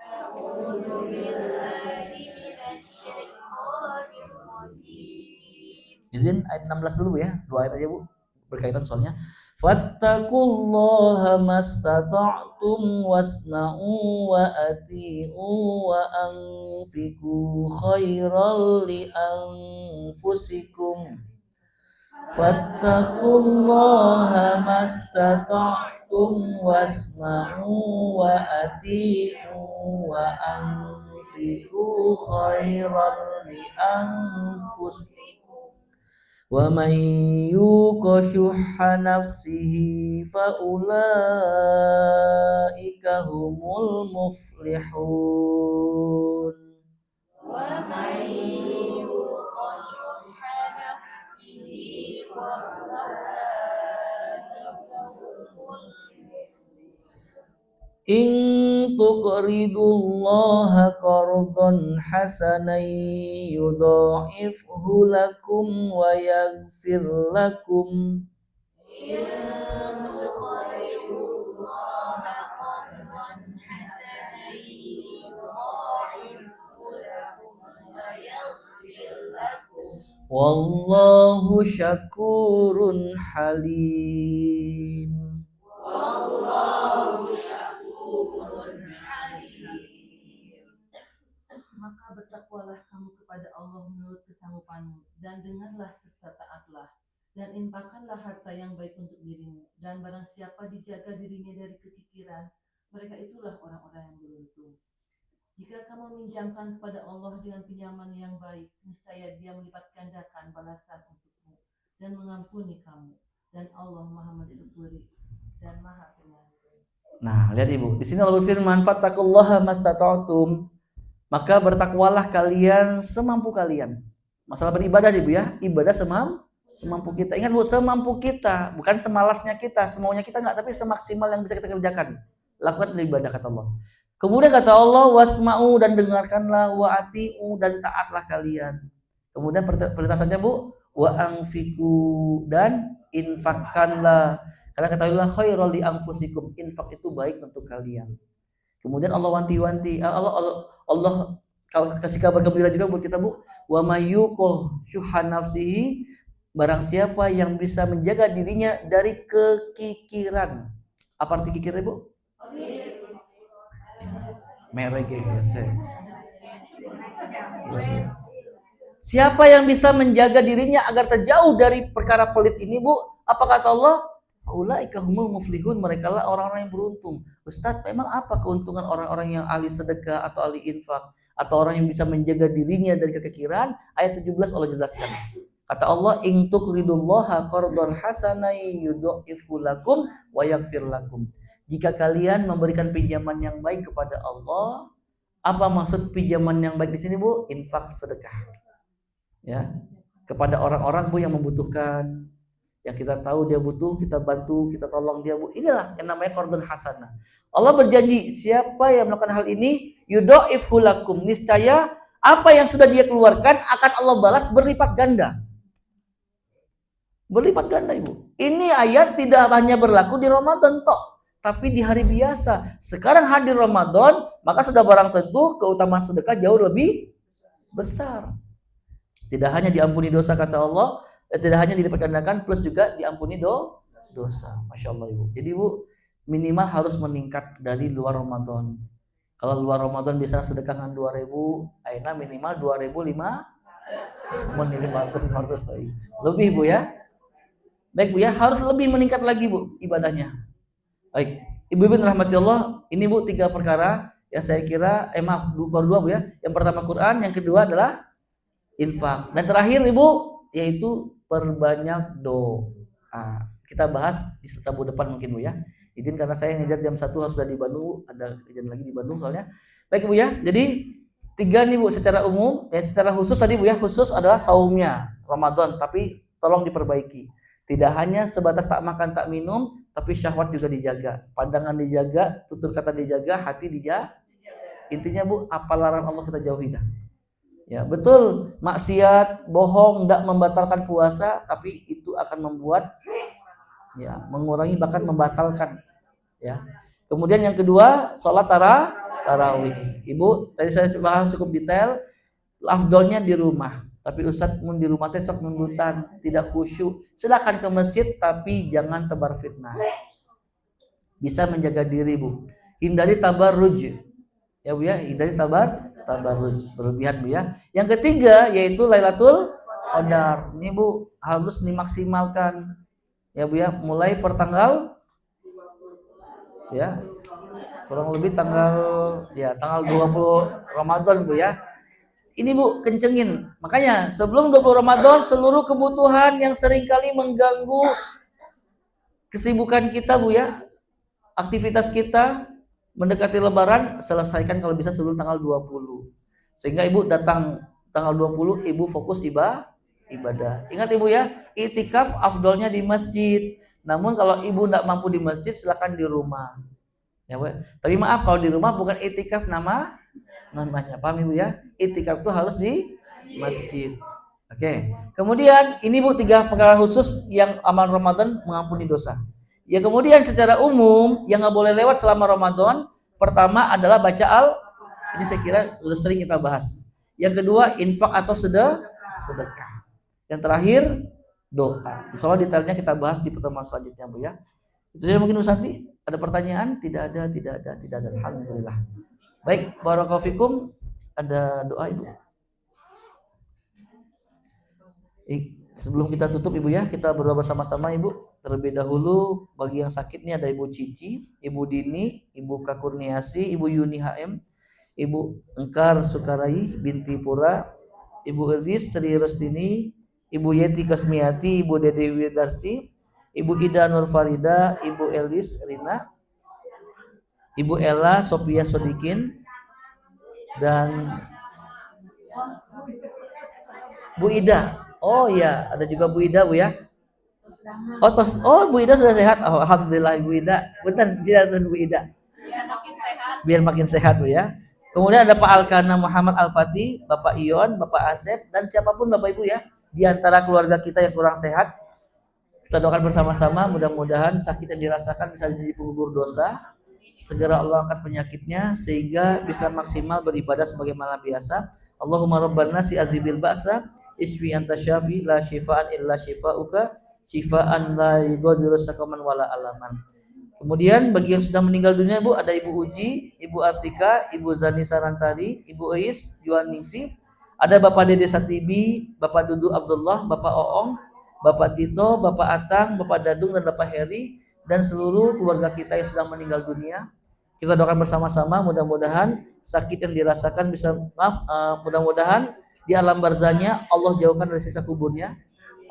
A'udzu billahi minasy syaithanir rajim. Izin ayat 16 dulu ya. 2 ayat aja Bu, berkaitan soalnya. Fattaqullaha mastata'tum wasma'u wa ati'u wa anfiqu khairal li anfusikum. Fattaqullaha mastata'tum wasma'u wa ati'u wa anfiqu khairal li anfusikum. Wa man yuqa syuhha nafsihi fa ulaika humul muflihun. Wa man yuqa syuhha nafsihi wa ulaika humul muflihun. In tuqridullaha qardan hasanan yudha'ifhu lakum wa yaghfir lakum. In tuqridullaha qardan hasanan yudha'ifhu lakum wa yaghfir lakum. Wallahu syakurun halim. Wallahu syakurun halim. Maka bertakwalah kamu kepada Allah menurut kesanggupanmu, dan dengarlah serta taatlah, dan infakkanlah harta yang baik untuk dirimu, dan barang siapa dijaga dirinya dari kekikiran, mereka itulah orang-orang yang beruntung. Jika kamu meminjamkan kepada Allah dengan pinjaman yang baik, niscaya Dia melipat gandakan balasan untukmu dan mengampuni kamu. Dan Allah Maha mensyukuri dan Maha Penyayang. Nah, lihat Ibu, di sini Allah berfirman, "Fattaqullaha mastata'tum." Maka bertakwalah kalian semampu kalian. Masalah beribadah Ibu ya, ibadah semampu kita. Ingat Bu, semampu kita, bukan semalasnya kita, semaunya kita enggak, tapi semaksimal yang bisa kita kerjakan. Lakukan ibadah kata Allah. Kemudian kata Allah, wasma'u, dan dengarkanlah, wa ati'u, dan taatlah kalian. Kemudian perlintasannya Bu, wa anfiku, dan infakkanlah. Karena ketahuilah khairul li anfusikum, infak itu baik untuk kalian. Kemudian Allah wanti-wanti, Allah kasih kabar gembira juga buat kita Bu, wa mayyuqu syuha nafsihi, barang siapa yang bisa menjaga dirinya dari kekikiran. Apa arti kikir Bu? Merege gesek. Siapa yang bisa menjaga dirinya agar terjauh dari perkara pelit ini Bu? Apa kata Allah? Ulaika humul muflihun, mereka lah orang-orang yang beruntung. Ustaz, memang apa keuntungan orang-orang yang ahli sedekah atau ahli infak atau orang yang bisa menjaga dirinya dari kekikiran? Ayat 17 Allah jelaskan. Kata Allah, in tuqridullaha qardan hasanan yudha'ifu lakum wa yaghfir lakum. Jika kalian memberikan pinjaman yang baik kepada Allah, apa maksud pinjaman yang baik di sini Bu? Infak, sedekah. Ya, kepada orang-orang Bu yang membutuhkan, yang kita tahu dia butuh, kita bantu, kita tolong dia Bu. Inilah yang namanya qardun hasanah. Allah berjanji, siapa yang melakukan hal ini, yudha'ifu lakum, niscaya apa yang sudah dia keluarkan akan Allah balas berlipat ganda. Berlipat ganda Ibu. Ini ayat tidak hanya berlaku di Ramadan toh, tapi di hari biasa. Sekarang hadir Ramadan, maka sudah barang tentu keutamaan sedekah jauh lebih besar. Tidak hanya diampuni dosa kata Allah, tidak hanya dilipat gandakan, plus juga diampuni dosa. Masya Allah Ibu. Jadi Ibu minimal harus meningkat dari luar Ramadan. Kalau luar Ramadan bisa sedekahkan 2.000, aina minimal 2.500, 500 lebih Bu ya. Baik Bu ya, harus lebih meningkat lagi Bu ibadahnya. Baik, Ibu-ibu rahmati Allah, ini Bu 3 perkara yang saya kira baru 2 Bu ya. Yang pertama Quran, yang kedua adalah infak, dan terakhir Ibu yaitu perbanyak doa. Kita bahas di tabu depan mungkin Bu ya. Izin karena saya ngejar jam 1 harus sudah di Bandung, ada kejadian lagi di Bandung soalnya. Baik Bu ya, jadi 3 nih Bu secara umum, ya secara khusus tadi Bu ya, khusus adalah saumnya Ramadan, tapi tolong diperbaiki. Tidak hanya sebatas tak makan tak minum, tapi syahwat juga dijaga, pandangan dijaga, tutur kata dijaga, hati dijaga. Intinya Bu, apa larang Allah kita jauhi dah. Ya betul, maksiat, bohong, tidak membatalkan puasa, tapi itu akan membuat ya mengurangi bahkan membatalkan. Ya. Kemudian yang kedua, sholat tarawih. Ibu, tadi saya bahas cukup detail. Afdolnya di rumah. Tapi Ustadz mun di rumah teh sok nundutan, tidak khusyuk. Silakan ke masjid tapi jangan tebar fitnah. Bisa menjaga diri Bu. Hindari tabarruj. Ya Bu ya, hindari tabarruj berlebihan Bu ya. Yang ketiga yaitu Lailatul Qadar. Ini Bu harus dimaksimalkan. Ya Bu ya, mulai pertanggal ya kurang lebih tanggal 20 Ramadan Bu ya. Ini Bu kencengin. Makanya sebelum 20 Ramadan seluruh kebutuhan yang seringkali mengganggu kesibukan kita Bu ya, aktivitas kita mendekati lebaran, selesaikan kalau bisa sebelum tanggal 20. Sehingga Ibu datang tanggal 20, Ibu fokus ibadah. Ingat Ibu ya, iktikaf afdolnya di masjid. Namun kalau Ibu tidak mampu di masjid, silakan di rumah. Ya Bu. Tapi maaf kalau di rumah bukan iktikaf namanya. Paham Ibu ya? Iktikaf itu harus di masjid. Oke. Kemudian ini Bu 3 perkara khusus yang amal Ramadan mengampuni dosa. Ya kemudian secara umum yang nggak boleh lewat selama Ramadan, pertama adalah baca ini saya kira sering kita bahas. Yang kedua infak atau sedekah. Yang terakhir doa. Insyaallah detailnya kita bahas di pertemuan selanjutnya Bu ya. Itu saja mungkin Bu Santi. Ada pertanyaan? Tidak ada. Alhamdulillah. Baik, barakallahu fikum. Ada doa Ibu. Sebelum kita tutup Ibu ya, kita berdoa bersama-sama Ibu. Terlebih dahulu bagi yang sakit nih ada Ibu Cici, Ibu Dini, Ibu Kakurniasi, Ibu Yuni HM. Ibu Engkar Sukarai binti Pura, Ibu Elis Sri Rustini, Ibu Yeti Kasmiati, Ibu Dede Widarsi, Ibu Ida Nur Farida, Ibu Elis Rina, Ibu Ella Sophia Sodikin, dan Bu Ida. Oh ya, ada juga Bu Ida, Bu ya. Bu Ida sudah sehat. Oh, alhamdulillah Bu Ida. Benar, silakan Bu Ida. Biar makin sehat Bu ya. Kemudian ada Pak Alkana Muhammad Al-Fatih, Bapak Ion, Bapak Asep, dan siapapun Bapak Ibu ya, di antara keluarga kita yang kurang sehat, kita doakan bersama-sama, mudah-mudahan sakit yang dirasakan bisa jadi penggugur dosa, segera Allah angkat penyakitnya sehingga bisa maksimal beribadah sebagaimana biasa. Allahumma rabbana si azibil ba'sa isfi anta syafi la syifaan illa syifauka syifaan la yughadiru saqaman wala alaman. Kemudian bagi yang sudah meninggal dunia Bu, ada Ibu Uji, Ibu Artika, Ibu Zani Sarantari, Ibu Eis Juaningsi, ada Bapak Dede Satibi, Bapak Dudu Abdullah, Bapak Oong, Bapak Tito, Bapak Atang, Bapak Dadung, dan Bapak Heri, dan seluruh keluarga kita yang sudah meninggal dunia. Kita doakan bersama-sama, mudah-mudahan sakit yang dirasakan bisa mudah-mudahan di alam barzahnya Allah jauhkan dari siksa kuburnya,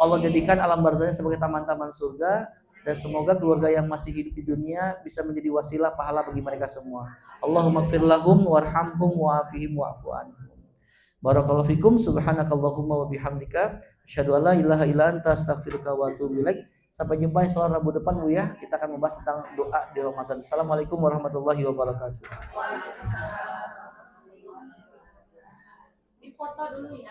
Allah jadikan alam barzahnya sebagai taman-taman surga, dan semoga keluarga yang masih hidup di dunia bisa menjadi wasilah pahala bagi mereka semua. Allahumma gfir lahum warhamhum wa'afihim wa'fu anhum. Barakallahu fikum, subhanakallahumma wa bihamdika asyhadu an la ilaha illa anta astaghfiruka wa atubu ilaik. Sampai jumpa insya Allah Rabu depan Bu ya. Kita akan membahas tentang doa di Ramadan. Assalamualaikum warahmatullahi wabarakatuh. Di foto dulu ya.